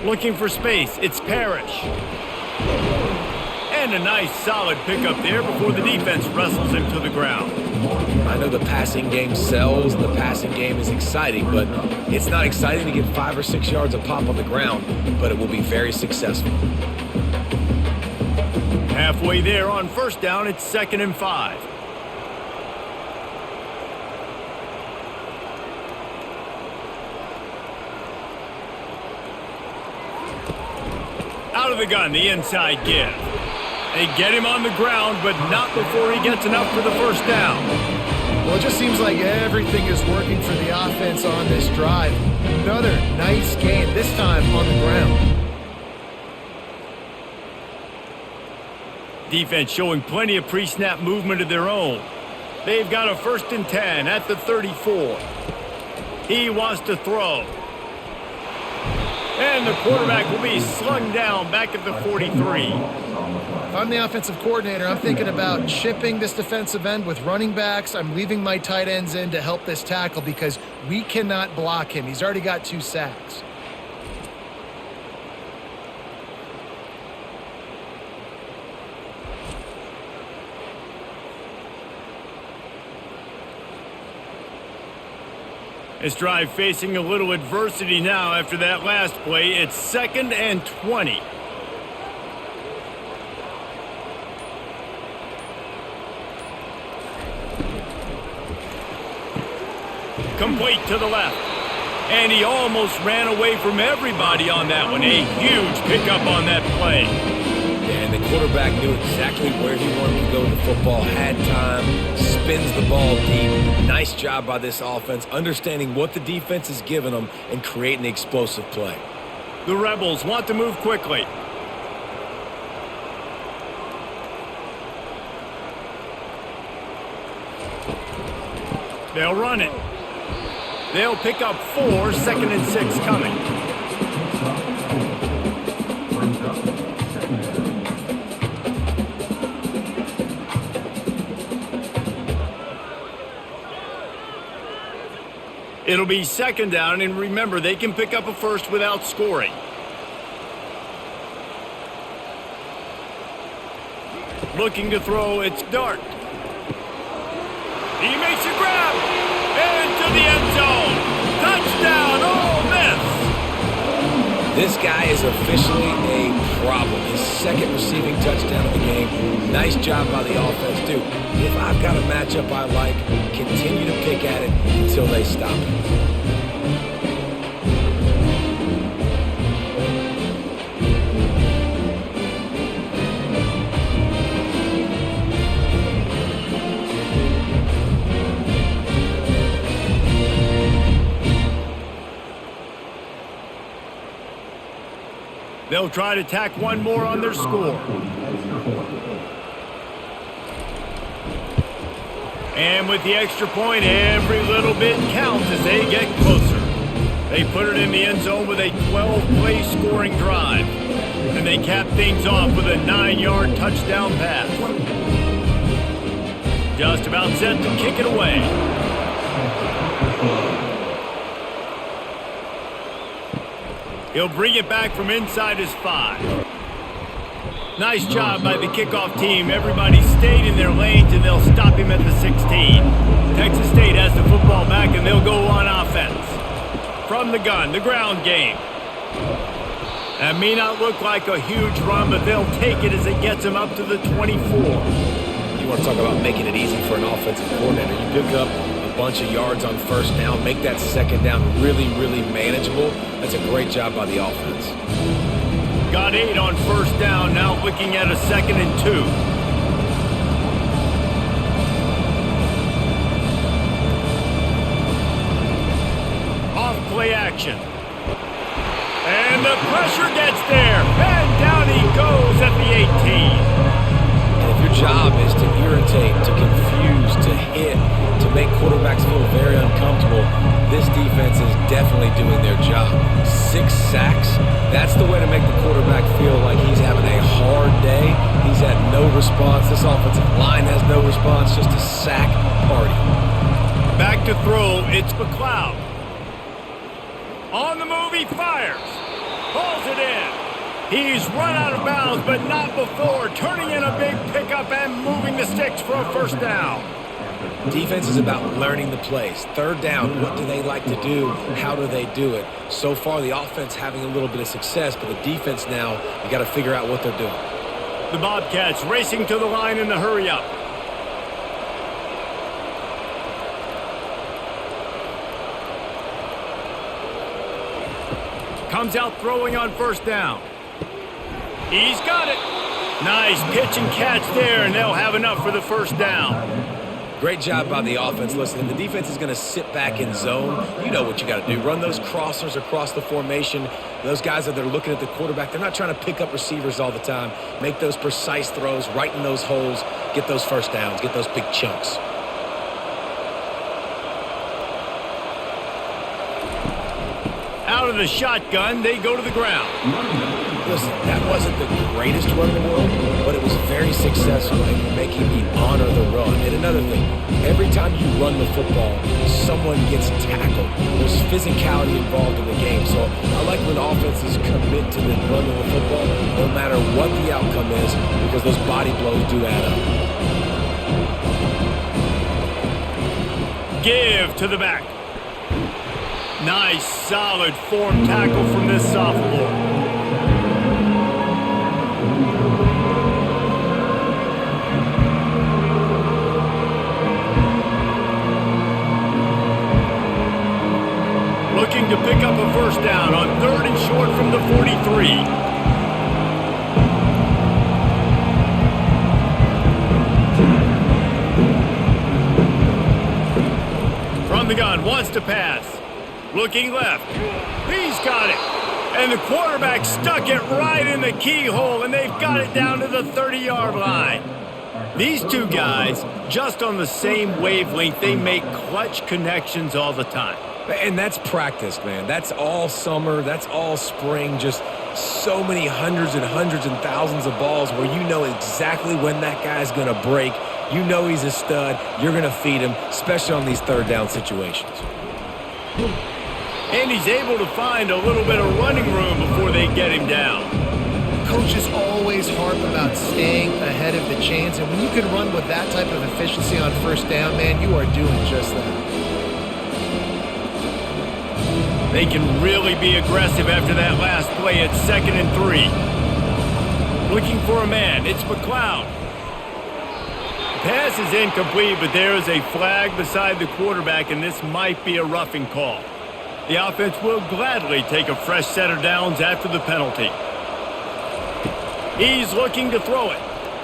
Looking for space, it's Parrish. And a nice solid pickup there before the defense wrestles him to the ground.
I know the passing game sells and the passing game is exciting, but it's not exciting to get 5 or 6 yards a pop on the ground, but it will be very successful.
Halfway there on first down, it's 2nd and 5. Out of the gun, the inside give. They get him on the ground, but not before he gets enough for the first down.
Well, it just seems like everything is working for the offense on this drive. Another nice gain, this time on the ground.
Defense showing plenty of pre-snap movement of their own. They've got a 1st and 10 at the 34. He wants to throw. And the quarterback will be slung down back at the 43.
If I'm the offensive coordinator, I'm thinking about chipping this defensive end with running backs. I'm leaving my tight ends in to help this tackle because we cannot block him. He's already got 2 sacks.
This drive facing a little adversity now after that last play. It's 2nd and 20. Complete to the left. And he almost ran away from everybody on that one. A huge pickup on that play.
And the quarterback knew exactly where he wanted to go with the football, had time, spins the ball deep. Nice job by this offense, understanding what the defense is giving them and creating the explosive play.
The Rebels want to move quickly. They'll run it. They'll pick up 4, 2nd and 6 coming. It'll be 2nd down, and remember, they can pick up a first without scoring. Looking to throw, it's Dart. He makes a grab into the end zone. Touchdown, Ole Miss.
This guy is officially a problem. His 2nd receiving touchdown of the game. Nice job by the offense, dude. If I've got a matchup I like, continue to pick at it until they stop it.
They'll try to tack one more on their score. And with the extra point, every little bit counts as they get closer. They put it in the end zone with a 12-play scoring drive. And they cap things off with a 9-yard touchdown pass. Just about set to kick it away. He'll bring it back from inside his 5. Nice job by the kickoff team. Everybody stayed in their lanes, and they'll stop him at the 16. Texas State has the football back, and they'll go on offense. From the gun, the ground game. That may not look like a huge run, but they'll take it as it gets them up to the 24.
You want to talk about making it easy for an offensive coordinator. You pick up a bunch of yards on 1st down, make that 2nd down really, really manageable. That's a great job by the offense.
Got 8 on 1st down, now looking at a 2nd and 2. Off play action. And the pressure gets there, and down he goes at the 18.
And if your job is to irritate, to confuse, to hit, to make quarterbacks feel very uncomfortable, this defense is definitely doing their job. 6 sacks, that's the way to make the quarterback feel like he's having a hard day. He's had no response. This offensive line has no response, just a sack party.
Back to throw, it's McLeod. On the move, he fires. Pulls it in. He's run out of bounds, but not before turning in a big pickup and moving the sticks for a 1st down.
Defense is about learning the plays. 3rd down, what do they like to do? How do they do it? So far, the offense having a little bit of success, but the defense now, you got to figure out what they're doing.
The Bobcats racing to the line in the hurry-up. Comes out throwing on 1st down. He's got it. Nice pitch and catch there, and they'll have enough for the 1st down.
Great job by the offense. Listen, if the defense is going to sit back in zone, you know what you got to do. Run those crossers across the formation. Those guys that are looking at the quarterback, they're not trying to pick up receivers all the time. Make those precise throws right in those holes. Get those 1st downs. Get those big chunks.
Out of the shotgun, they go to the ground.
Listen, that wasn't the greatest run in the world, but it was very successful in making me honor the run. And another thing, every time you run the football, someone gets tackled. There's physicality involved in the game. So I like when offenses commit to the run of the football, no matter what the outcome is, because those body blows do add
up. Give to the back. Nice, solid form tackle from this sophomore. Looking to pick up a 1st down on 3rd and short from the 43. From the gun, wants to pass. Looking left. He's got it. And the quarterback stuck it right in the keyhole, and they've got it down to the 30-yard line. These two guys, just on the same wavelength, they make clutch connections all the time.
And that's practice, man. That's all summer. That's all spring. Just so many hundreds and thousands of balls where you know exactly when that guy's going to break. You know he's a stud. You're going to feed him, especially on these third down situations.
And he's able to find a little bit of running room before they get him down.
Coaches always harp about staying ahead of the chains, and when you can run with that type of efficiency on first down, man, you are doing just that.
They can really be aggressive after that last play at 2nd and 3. Looking for a man. It's McLeod. Pass is incomplete, but there is a flag beside the quarterback, and this might be a roughing call. The offense will gladly take a fresh set of downs after the penalty. He's looking to throw it.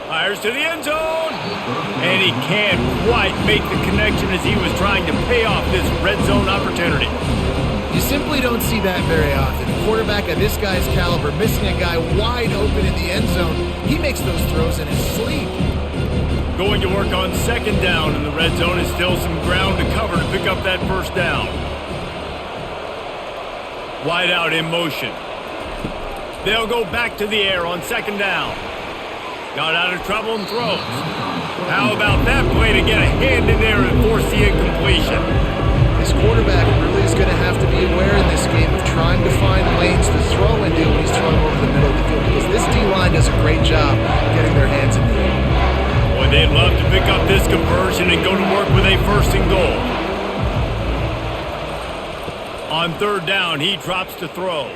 Fires to the end zone. And he can't quite make the connection as he was trying to pay off this red zone opportunity.
You simply don't see that very often. A quarterback of this guy's caliber missing a guy wide open in the end zone. He makes those throws in his sleep.
Going to work on 2nd down in the red zone is still some ground to cover to pick up that first down. Wide out in motion. They'll go back to the air on 2nd down. Got out of trouble and throws. How about that play to get a hand in there and force the incompletion?
This quarterback really is going to have to be aware in this game of trying to find lanes to throw into when he's throwing over the middle of the field, because this D-line does a great job getting their hands in the air.
Boy, they'd love to pick up this conversion and go to work with a 1st and goal. On 3rd down, he drops to throw.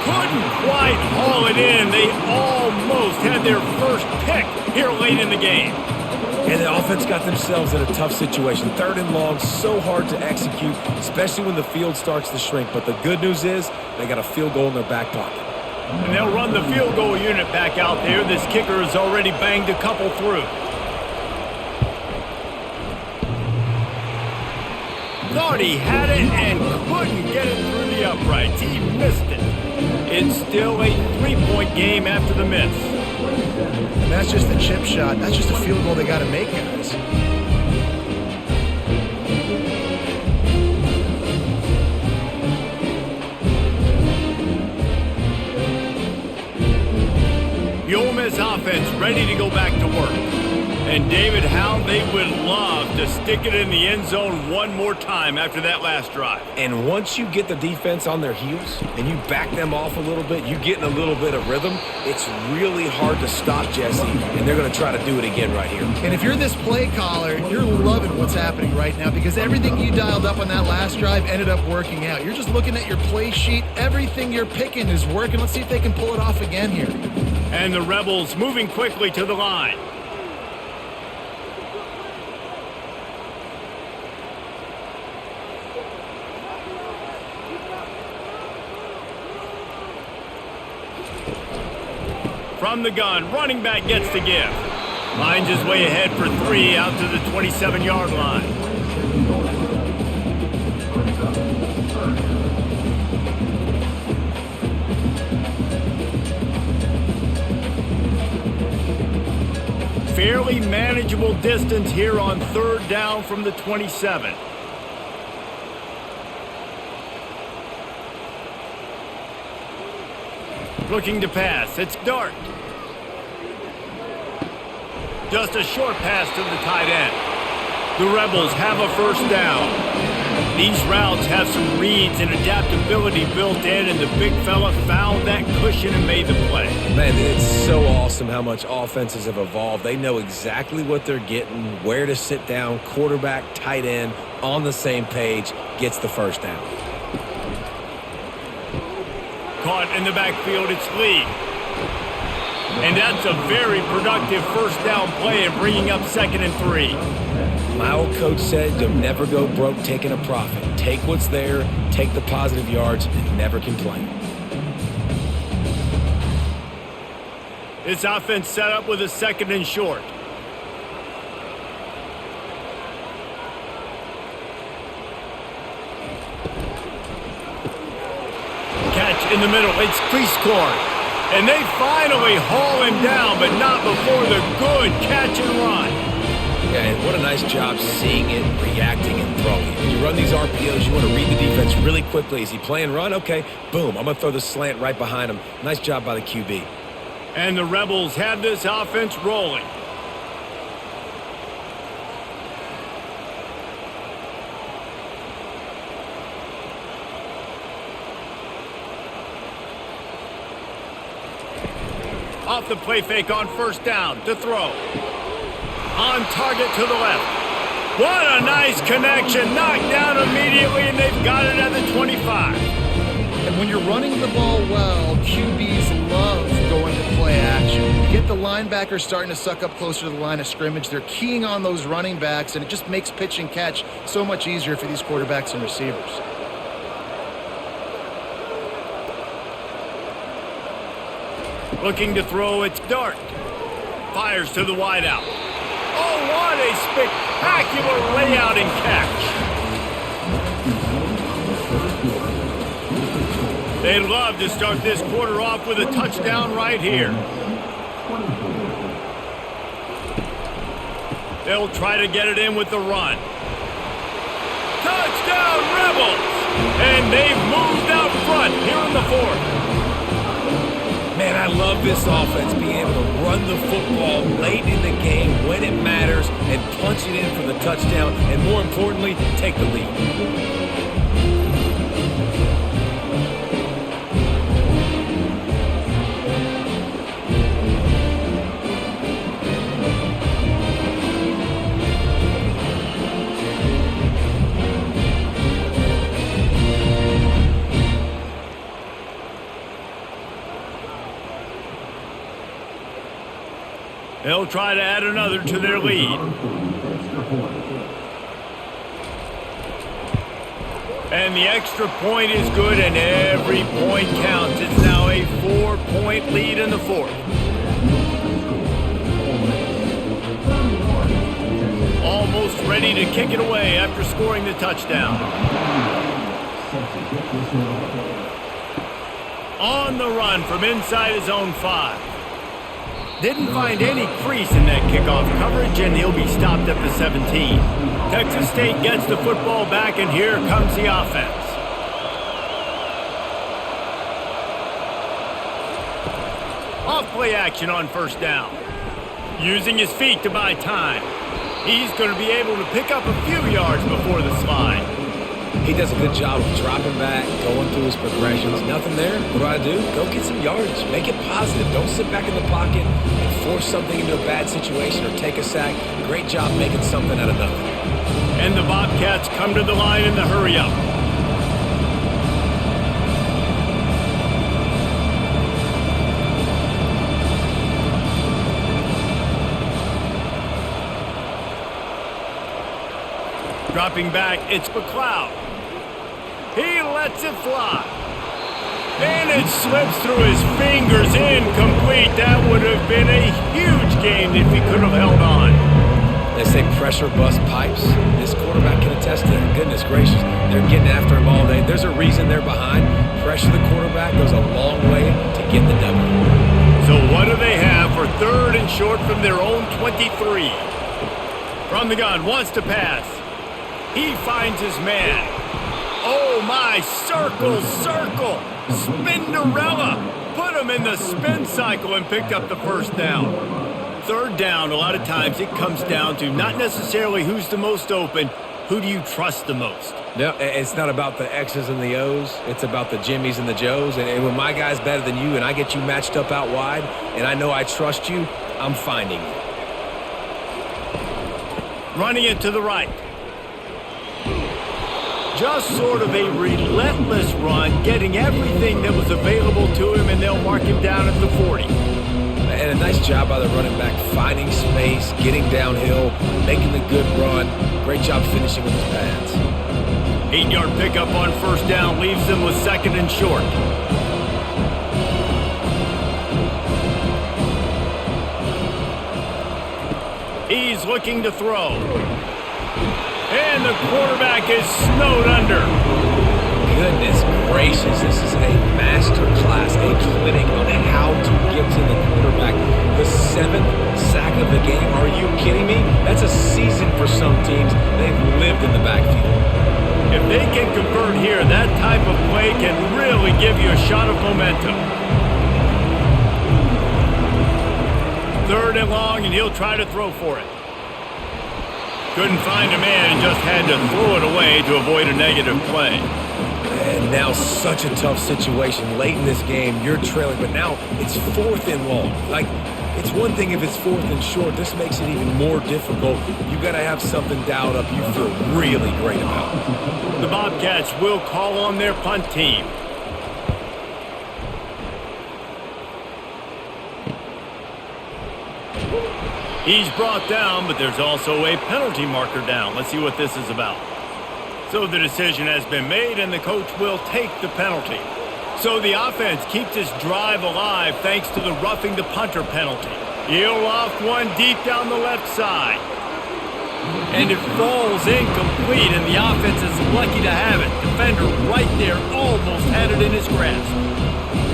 Couldn't quite haul it in. They almost had their first pick here late in the game.
And the offense got themselves in a tough situation. 3rd and long, so hard to execute, especially when the field starts to shrink. But the good news is they got a field goal in their back pocket.
And they'll run the field goal unit back out there. This kicker has already banged a couple through. Thought he had it and couldn't get it through the uprights. He missed it. It's still a 3-point game after the miss.
And that's just the chip shot. That's just a field goal they got to make, guys.
The Ole Miss offense ready to go back to work. And David, how they would love to stick it in the end zone one more time after that last drive.
And once you get the defense on their heels and you back them off a little bit, you get in a little bit of rhythm, it's really hard to stop Jesse, and they're going to try to do it again right here.
And if you're this play caller, you're loving what's happening right now, because everything you dialed up on that last drive ended up working out. You're just looking at your play sheet. Everything you're picking is working. Let's see if they can pull it off again here.
And the Rebels moving quickly to the line. From the gun, running back gets to give. Finds his way ahead for 3 out to the 27-yard line. Fairly manageable distance here on 3rd down from the 27. Looking to pass. It's Dart. Just a short pass to the tight end. The Rebels have a 1st down. These routes have some reads and adaptability built in, and the big fella found that cushion and made the play.
Man, it's so awesome how much offenses have evolved. They know exactly what they're getting, where to sit down, quarterback, tight end, on the same page, gets the 1st down.
Caught in the backfield, it's Lee. And that's a very productive 1st down play and bringing up 2nd and 3.
My old coach said you'll never go broke taking a profit. Take what's there, take the positive yards, and never complain.
This offense set up with a 2nd and short. in the middle. It's crease corn. And they finally haul him down, but not before the good catch and run.
Yeah, and what a nice job seeing it, reacting, and throwing. When you run these RPOs, you want to read the defense really quickly. Is he playing run? Okay, boom, I'm going to throw the slant right behind him. Nice job by the QB.
And the Rebels have this offense rolling. Off the play fake on first down to throw. On target to the left. What a nice connection. Knocked down immediately, and they've got it at the 25.
And when you're running the ball well, QBs love going to play action. You get the linebackers starting to suck up closer to the line of scrimmage. They're keying on those running backs, and it just makes pitch and catch so much easier for these quarterbacks and receivers.
Looking to throw, it's Dart. Fires to the wideout. Oh, what a spectacular layout and catch. They'd love to start this quarter off with a touchdown right here. They'll try to get it in with the run. Touchdown, Rebels! And they've moved out front here in the fourth.
Man, I love this offense, being able to run the football late in the game when it matters and punch it in for the touchdown, and more importantly, take the lead.
They'll try to add another to their lead. And the extra point is good, and every point counts. It's now a 4-point lead in the fourth. Almost ready to kick it away after scoring the touchdown. On the run from inside his own 5. Didn't find any crease in that kickoff coverage, and he'll be stopped at the 17. Texas State gets the football back, and here comes the offense. Off-play action on first down. Using his feet to buy time. He's going to be able to pick up a few yards before the slide.
He does a good job of dropping back, going through his progressions. Nothing there. What do? Go get some yardage. Make it positive. Don't sit back in the pocket and force something into a bad situation or take a sack. Great job making something out of nothing.
And the Bobcats come to the line in the hurry-up. Dropping back, it's McLeod. He lets it fly. And it slips through his fingers, incomplete. That would have been a huge game if he could have held on.
They say pressure busts pipes. This quarterback can attest to that. Goodness gracious, they're getting after him all day. There's a reason they're behind. Pressure the quarterback goes a long way to get the W.
So what do they have for 3rd and short from their own 23? From the gun, wants to pass. He finds his man. Oh my, circle, Spinderella. Put him in the spin cycle and picked up the first down. 3rd down, a lot of times it comes down to not necessarily who's the most open, who do you trust the most?
No, it's not about the X's and the O's. It's about the Jimmies and the Joes. And when my guy's better than you and I get you matched up out wide and I know I trust you, I'm finding you.
Running it to the right. Just sort of a relentless run, getting everything that was available to him, and they'll mark him down at the 40.
And a nice job by the running back, finding space, getting downhill, making the good run. Great job finishing with his pads.
8-yard pickup on first down leaves them with 2nd and short. He's looking to throw. And the quarterback is snowed under.
You Goodness gracious, this is a master class, a clinic on how to get to the quarterback. The 7th sack of the game, are you kidding me? That's a season for some teams. They've lived in the backfield.
If they can convert here, that type of play can really give you a shot of momentum. 3rd and long, and he'll try to throw for it. Couldn't find a man and just had to throw it away to avoid a negative play.
And now such a tough situation. Late in this game, you're trailing, but now it's 4th and long. Like, it's one thing if it's 4th and short. This makes it even more difficult. You got to have something dialed up you feel really great about.
The Bobcats will call on their punt team. He's brought down, but there's also a penalty marker down. Let's see what this is about. So the decision has been made, and the coach will take the penalty. So the offense keeps this drive alive thanks to the roughing the punter penalty. He'll loft one deep down the left side. And it falls incomplete, and the offense is lucky to have it. Defender right there almost had it in his grasp.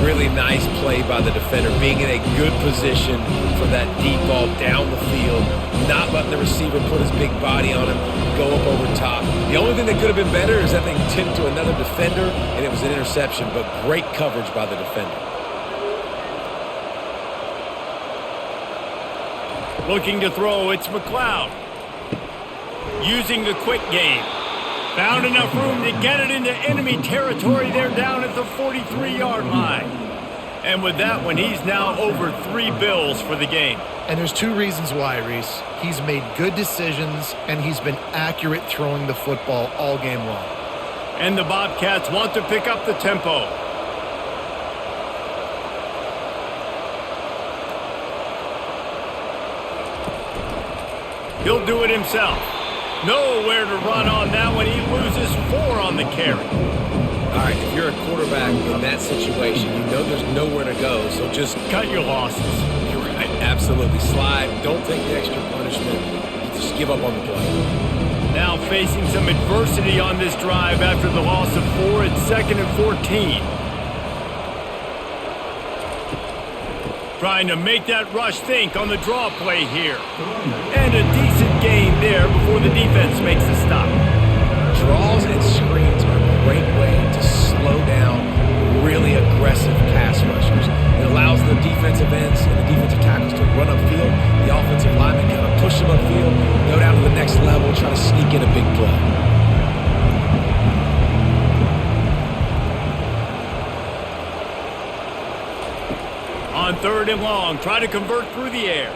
Really nice play by the defender, being in a good position for that deep ball down the field, not letting the receiver put his big body on him, go up over top. The only thing that could have been better is that thing tipped to another defender, and it was an interception, but great coverage by the defender.
Looking to throw, it's McLeod. Using the quick game. Found enough room to get it into enemy territory. They're down at the 43-yard line. And with that one, he's now over 3 bills for the game.
And there's 2 reasons why, Reese. He's made good decisions, and he's been accurate throwing the football all game long.
And the Bobcats want to pick up the tempo. He'll do it himself. Nowhere to run on that one. He loses 4 on the carry.
All right, if you're a quarterback in that situation, you know there's nowhere to go, so just
cut your losses.
You're right, absolutely. Slide. Don't take the extra punishment. You just give up on the play.
Now facing some adversity on this drive after the loss of 4 at 2nd and 14. Trying to make that rush think on the draw play here. And a decent gain there before the defense makes the stop.
Draws and screens are a great way to slow down really aggressive pass rushers. It allows the defensive ends and the defensive tackles to run upfield. The offensive linemen kind of push them upfield, go down to the next level, try to sneak in a big play.
On 3rd and long, try to convert through the air.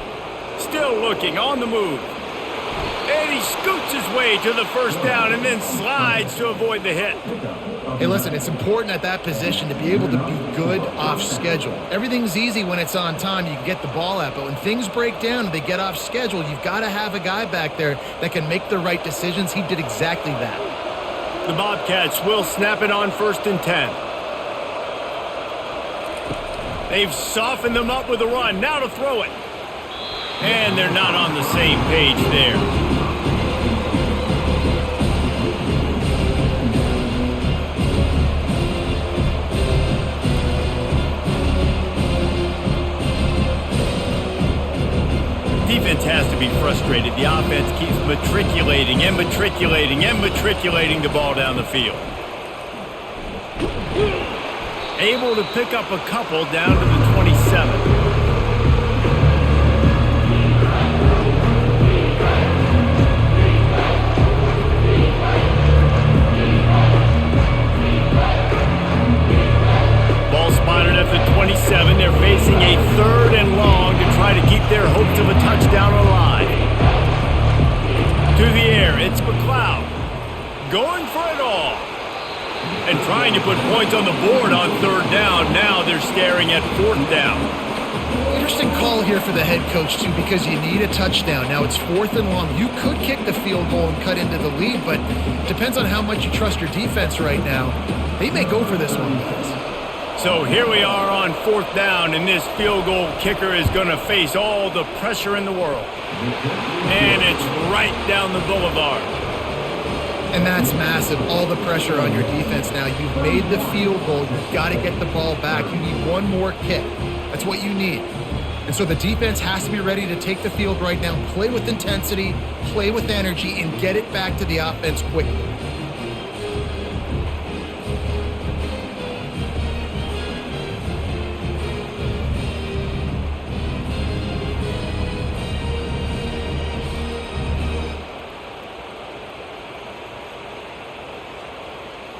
Still looking, on the move. And he scoots his way to the 1st down and then slides to avoid the hit.
Hey, listen, it's important at that position to be able to be good off schedule. Everything's easy when it's on time. You can get the ball out, but when things break down and they get off schedule, you've got to have a guy back there that can make the right decisions. He did exactly that.
The Bobcats will snap it on 1st and 10. They've softened them up with a run. Now to throw it. And they're not on the same page there. Defense has to be frustrated. The offense keeps matriculating and matriculating and matriculating the ball down the field. Able to pick up a couple down to the 27. Ball spotted at the 27. They're facing a 3rd and long to try to keep their hopes of a touchdown alive. To the air, it's McLeod. Going for it all. And trying to put points on the board on 3rd down. Now they're staring at 4th down.
Interesting call here for the head coach, too, because you need a touchdown. Now it's 4th and long. You could kick the field goal and cut into the lead, but it depends on how much you trust your defense right now. They may go for this one, guys.
So here we are on 4th down, and this field goal kicker is going to face all the pressure in the world. And it's right down the boulevard.
And that's massive. All the pressure on your defense now. You've made the field goal. You've got to get the ball back. You need one more kick. That's what you need. And so the defense has to be ready to take the field right now, play with intensity, play with energy, and get it back to the offense quickly.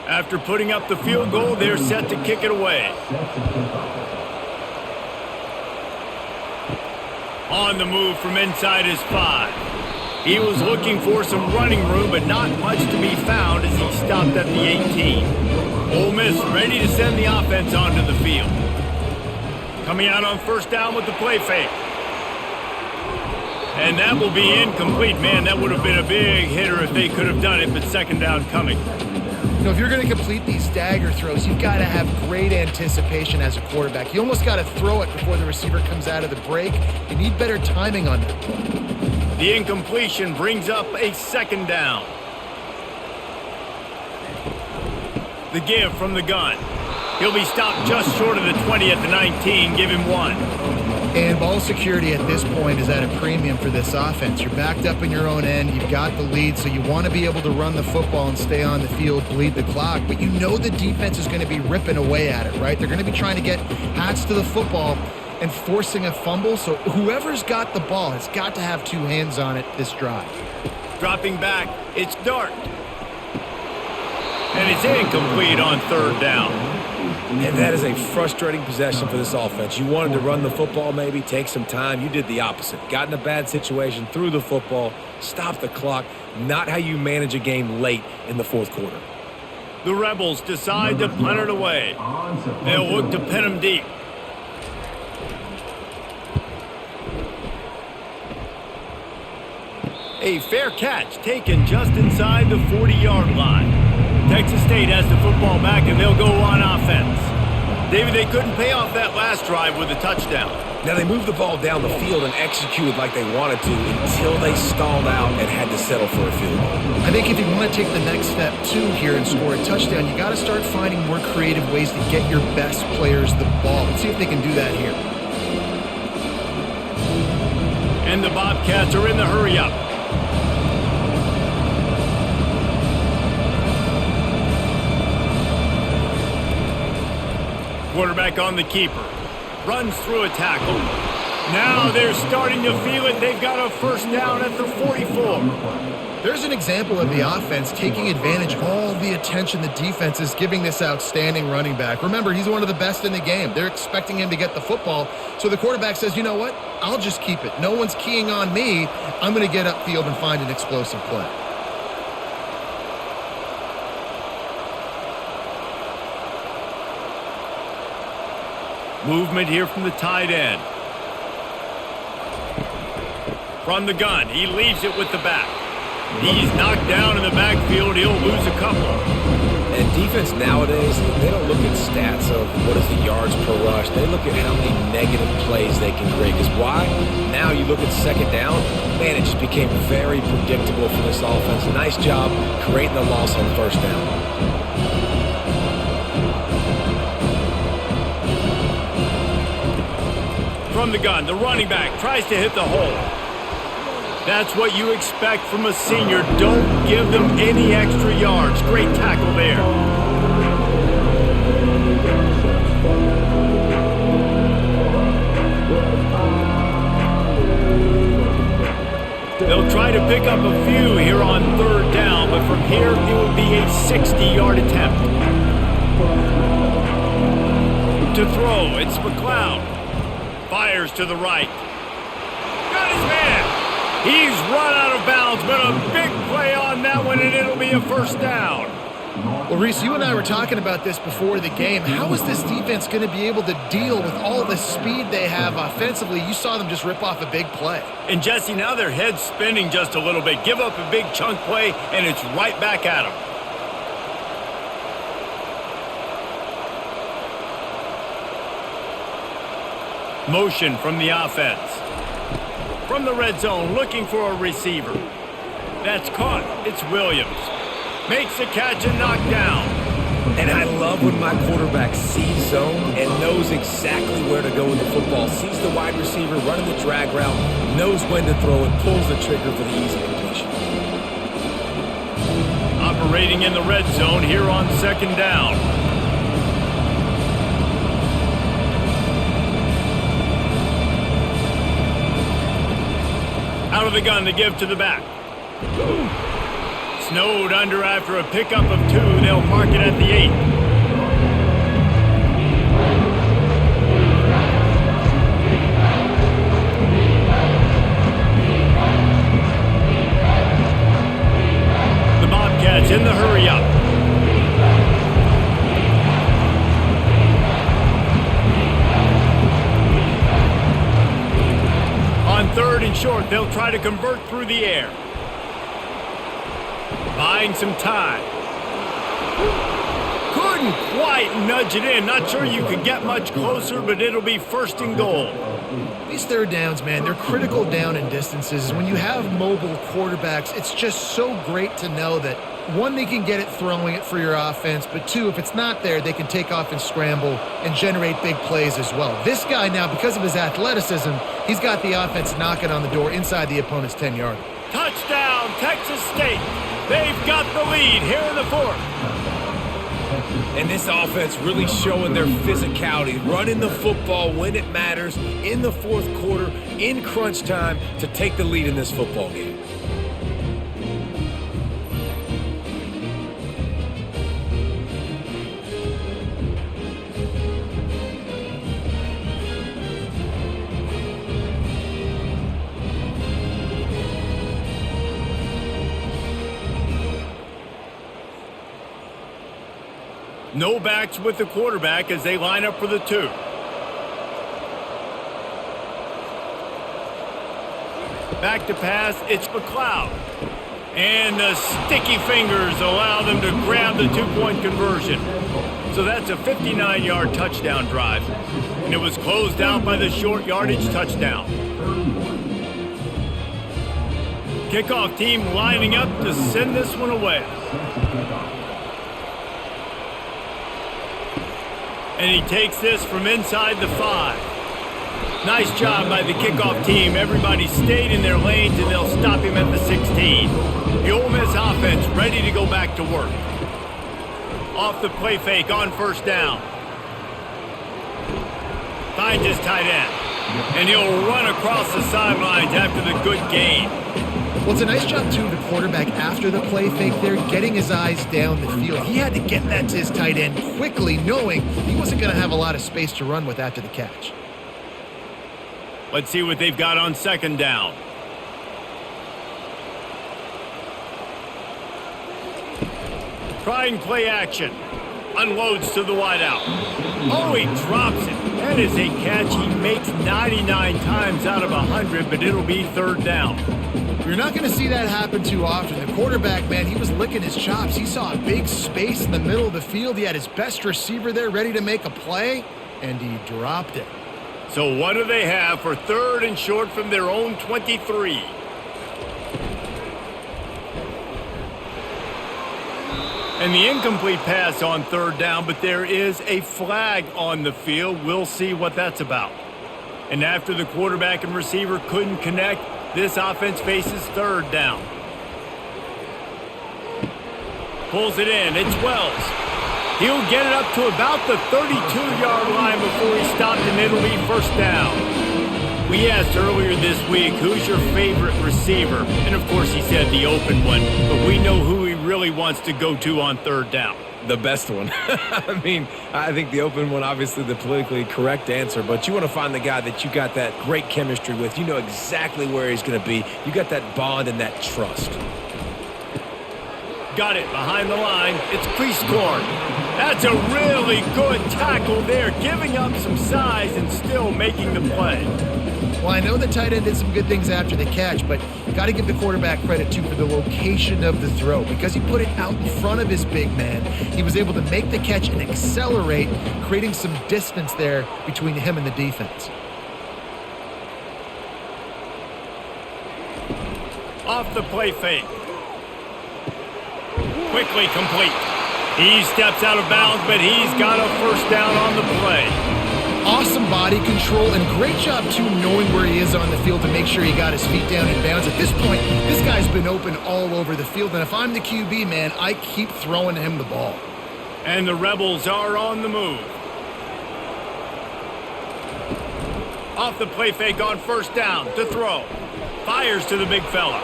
After putting up the field goal, they're set to kick it away. On the move from inside his 5. He was looking for some running room, but not much to be found as he stopped at the 18. Ole Miss ready to send the offense onto the field. Coming out on first down with the play fake. And that will be incomplete. Man, that would have been a big hitter if they could have done it, but second down coming.
You know, if you're going to complete these stagger throws, you've got to have great anticipation as a quarterback. You almost got to throw it before the receiver comes out of the break. You need better timing on that play.
The incompletion brings up a second down. The give from the gun. He'll be stopped just short of the 20 at the 19. Give him 1.
And ball security at this point is at a premium for this offense. You're backed up in your own end. You've got the lead, so you want to be able to run the football and stay on the field, bleed the clock. But you know the defense is going to be ripping away at it, right? They're going to be trying to get hats to the football and forcing a fumble. So whoever's got the ball has got to have 2 hands on it this drive.
Dropping back, it's Dart. And it's incomplete on third down.
And that is a frustrating possession for this offense. You wanted to run the football, maybe take some time. You did the opposite. Got in a bad situation, threw the football, stopped the clock. Not how you manage a game late in the fourth quarter.
The Rebels decide to punt it away. They'll look to pin him deep. A fair catch taken just inside the 40-yard line. Texas State has the football back, and they'll go on offense. David, they couldn't pay off that last drive with a touchdown.
Now, they moved the ball down the field and executed like they wanted to until they stalled out and had to settle for a field goal.
I think if you want to take the next step, too, here and score a touchdown, you got to start finding more creative ways to get your best players the ball. Let's see if they can do that here.
And the Bobcats are in the hurry-up. Quarterback on the keeper. Runs through a tackle. Now they're starting to feel it. They've got a first down at the 44.
There's an example of the offense taking advantage of all the attention the defense is giving this outstanding running back. Remember, he's one of the best in the game. They're expecting him to get the football. So the quarterback says, you know what? I'll just keep it. No one's keying on me. I'm going to get upfield and find an explosive play.
Movement here from the tight end. From the gun, he leaves it with the back. He's knocked down in the backfield. He'll lose a couple.
And defense nowadays, they don't look at stats of what is the yards per rush. They look at how many negative plays they can create. Because why? Now you look at second down, man, it just became very predictable for this offense. Nice job creating the loss on first down.
From the gun, the running back tries to hit the hole. That's what you expect from a senior. Don't give them any extra yards. Great tackle there. They'll try to pick up a few here on third down, but from here it will be a 60-yard attempt. To throw, it's McLeod. Fires to the right. Got his man. He's run out of bounds, but a big play on that one, and it'll be a first down.
Well, Reese, you and I were talking about this before the game. How is this defense going to be able to deal with all the speed they have offensively? You saw them just rip off a big play.
And, Jesse, now their head's spinning just a little bit. Give up a big chunk play, and it's right back at them. Motion from the offense. From the red zone, looking for a receiver. That's caught. It's Williams. Makes the catch and knocked down.
And I love when my quarterback sees zone and knows exactly where to go with the football. Sees the wide receiver running the drag route, knows when to throw it, pulls the trigger for the easy completion.
Operating in the red zone here on second down. Out of the gun to give to the back. Snowed under after a pickup of 2. They'll mark it at the 8. The Bobcats in the hurry up. On 3rd and short, they'll try to convert through the air. Buying some time. Couldn't quite nudge it in. Not sure you could get much closer, but it'll be 1st and goal.
These third downs, man, they're critical down and distances. When you have mobile quarterbacks, it's just so great to know that, 1, they can get it throwing it for your offense, but 2, if it's not there, they can take off and scramble and generate big plays as well. This guy now, because of his athleticism, he's got the offense knocking on the door inside the opponent's 10-yard.
Touchdown, Texas State. They've got the lead here in the 4th.
And this offense really showing their physicality, running the football when it matters, in the 4th quarter, in crunch time, to take the lead in this football game.
No backs with the quarterback as they line up for the 2. Back to pass, it's McLeod. And the sticky fingers allow them to grab the 2-point conversion. So that's a 59-yard touchdown drive. And it was closed out by the short yardage touchdown. Kickoff team lining up to send this one away. And he takes this from inside the 5. Nice job by the kickoff team. Everybody stayed in their lanes, and they'll stop him at the 16. The Ole Miss offense ready to go back to work. Off the play fake on 1st down. Finds his tight end. And he'll run across the sidelines after the good gain.
Well, it's a nice job, too, of the quarterback after the play fake there, getting his eyes down the field. He had to get that to his tight end quickly, knowing he wasn't going to have a lot of space to run with after the catch.
Let's see what they've got on 2nd down. Trying play action. Unloads to the wideout. Oh, he drops it. That is a catch he makes 99 times out of 100, but it'll be 3rd down.
You're not going to see that happen too often. The quarterback, man, he was licking his chops. He saw a big space in the middle of the field. He had his best receiver there ready to make a play, and he dropped it.
So what do they have for 3rd and short from their own 23? And the incomplete pass on 3rd down, but there is a flag on the field. We'll see what that's about. And after the quarterback and receiver couldn't connect, this offense faces 3rd down. Pulls it in. It's Wells. He'll get it up to about the 32-yard line before he stopped, and it'll be 1st down. We asked earlier this week, who's your favorite receiver? And, of course, he said the open one. But we know who he really wants to go to on 3rd down.
The best one. I mean, I think the open one, obviously the politically correct answer, but you want to find the guy that you got that great chemistry with. You know exactly where he's going to be. You got that bond and that trust.
Got it behind the line. It's Priestcorn. That's a really good tackle there, giving up some size and still making the play.
Well, I know the tight end did some good things after the catch, but got to give the quarterback credit, too, for the location of the throw. Because he put it out in front of his big man, he was able to make the catch and accelerate, creating some distance there between him and the defense.
Off the play fake. Quickly complete. He steps out of bounds, but he's got a first down on the play.
Awesome body control and great job, too, knowing where he is on the field to make sure he got his feet down in bounds. At this point, this guy's been open all over the field, and if I'm the QB, man, I keep throwing him the ball.
And the Rebels are on the move. Off the play fake on first down to throw. Fires to the big fella.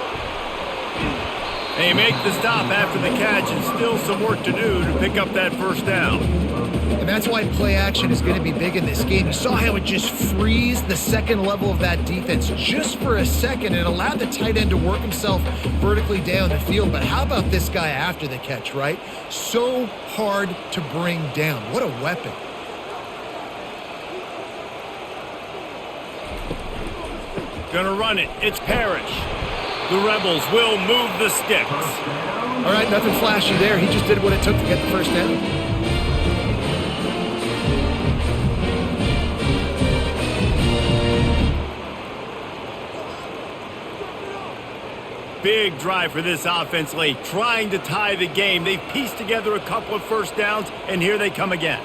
They make the stop after the catch, and still some work to do to pick up that first down.
And that's why play action is going to be big in this game. You saw how it just freezed the second level of that defense just for a second and allowed the tight end to work himself vertically down the field. But how about this guy after the catch, right? So hard to bring down. What a weapon.
Gonna run it. It's Parrish. The Rebels will move the sticks.
All right, nothing flashy there. He just did what it took to get the first down.
Big drive for this offense late, trying to tie the game. They've pieced together a couple of first downs, and here they come again.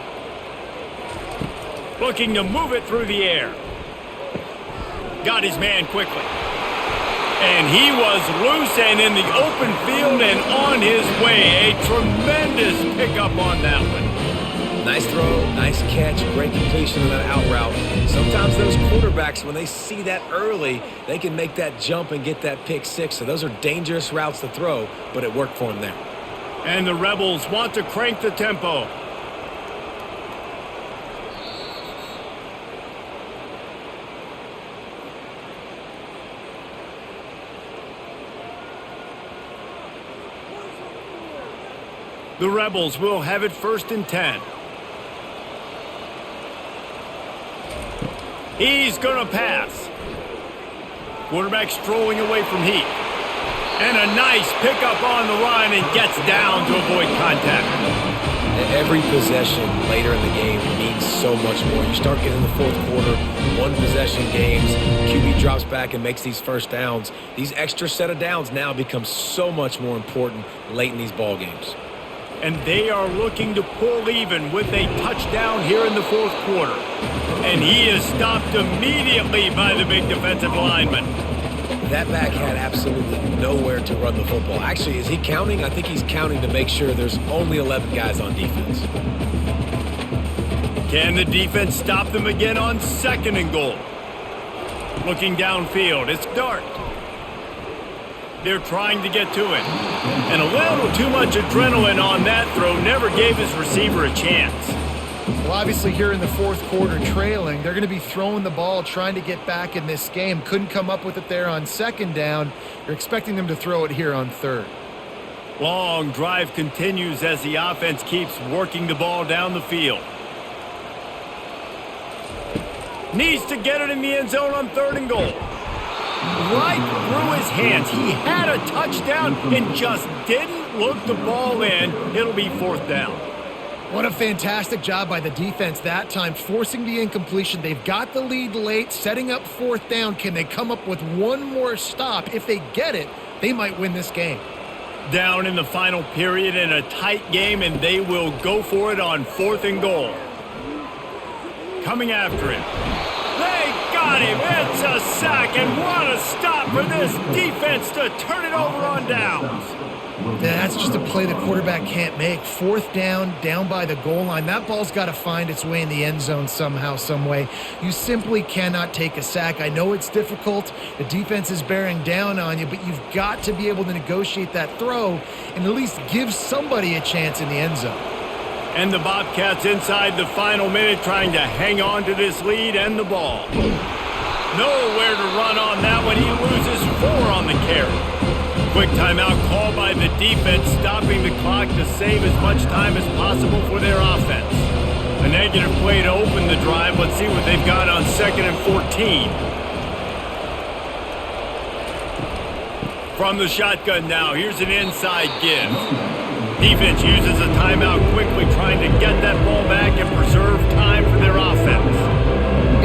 Looking to move it through the air. Got his man quickly. And he was loose and in the open field and on his way. A tremendous pickup on that one.
Nice throw, nice catch, great completion of that out route. Sometimes those quarterbacks, when they see that early, they can make that jump and get that pick six. So those are dangerous routes to throw, but it worked for him there.
And the Rebels want to crank the tempo. The Rebels will have it 1st and 10. He's going to pass. Quarterback strolling away from heat. And a nice pickup on the run and gets down to avoid contact.
Every possession later in the game means so much more. You start getting the fourth quarter, one possession games, QB drops back and makes these first downs. These extra set of downs now become so much more important late in these ball games.
And they are looking to pull even with a touchdown here in the fourth quarter. And he is stopped immediately by the big defensive lineman.
That back had absolutely nowhere to run the football. Actually, is he counting? I think he's counting to make sure there's only 11 guys on defense.
Can the defense stop them again on 2nd and goal? Looking downfield, it's Dart. They're trying to get to it. And a little too much adrenaline on that throw never gave his receiver a chance.
Well, obviously here in the fourth quarter trailing, they're going to be throwing the ball, trying to get back in this game. Couldn't come up with it there on 2nd down. You're expecting them to throw it here on 3rd.
Long drive continues as the offense keeps working the ball down the field. Needs to get it in the end zone on 3rd and goal. Right through his hands. He had a touchdown and just didn't look the ball in. It'll be 4th down.
What a fantastic job by the defense that time, forcing the incompletion. They've got the lead late, setting up 4th down. Can they come up with one more stop? If they get it, they might win this game.
Down in the final period in a tight game, and they will go for it on 4th and goal. Coming after him. They got him. It's a sack, and what a stop for this defense to turn it over on downs.
That's just a play the quarterback can't make. 4th down, down by the goal line. That ball's got to find its way in the end zone somehow, some way. You simply cannot take a sack. I know it's difficult. The defense is bearing down on you, but you've got to be able to negotiate that throw and at least give somebody a chance in the end zone.
And the Bobcats inside the final minute trying to hang on to this lead and the ball. Nowhere to run on that one. He loses 4 on the carry. Quick timeout call by the defense, stopping the clock to save as much time as possible for their offense. A negative play to open the drive. Let's see what they've got on 2nd and 14. From the shotgun now, here's an inside give. Defense uses a timeout quickly, trying to get that ball back and preserve time for their offense.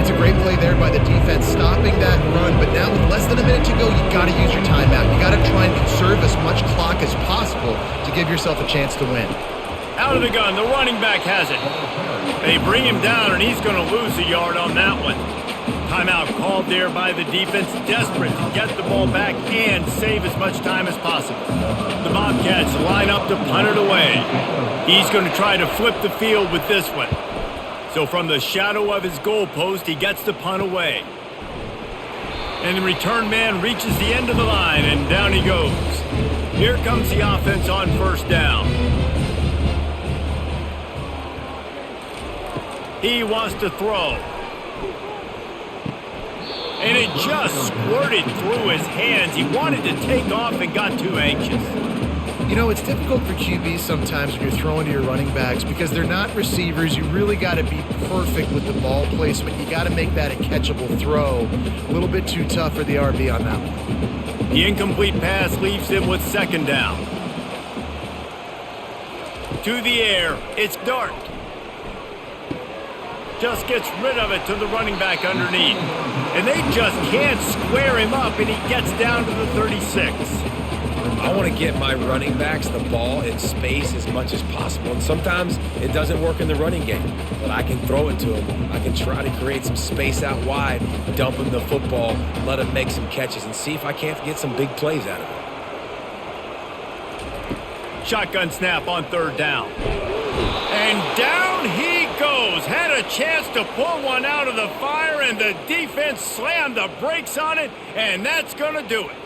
It's a great play there by the defense, stopping that run. But now with less than a minute to go, you got to use your timeout. You got to try and conserve as much clock as possible to give yourself a chance to win.
Out of the gun, the running back has it. They bring him down, and he's going to lose a yard on that one. Timeout called there by the defense, desperate to get the ball back and save as much time as possible. The Bobcats line up to punt it away. He's going to try to flip the field with this one. So from the shadow of his goal post, he gets the punt away. And the return man reaches the end of the line, and down he goes. Here comes the offense on first down. He wants to throw. And it just squirted through his hands. He wanted to take off and got too anxious.
You know, it's difficult for QBs sometimes when you're throwing to your running backs because they're not receivers. You really got to be perfect with the ball placement. You got to make that a catchable throw. A little bit too tough for the RB on that one.
The incomplete pass leaves him with second down. To the air, it's Dart. Just gets rid of it to the running back underneath. And they just can't square him up, and he gets down to the 36.
I want to get my running backs the ball in space as much as possible. And sometimes it doesn't work in the running game, but I can throw it to him. I can try to create some space out wide, dump him the football, let him make some catches, and see if I can't get some big plays out of it.
Shotgun snap on third down. And down he goes. Had a chance to pull one out of the fire, and the defense slammed the brakes on it, and that's going to do it.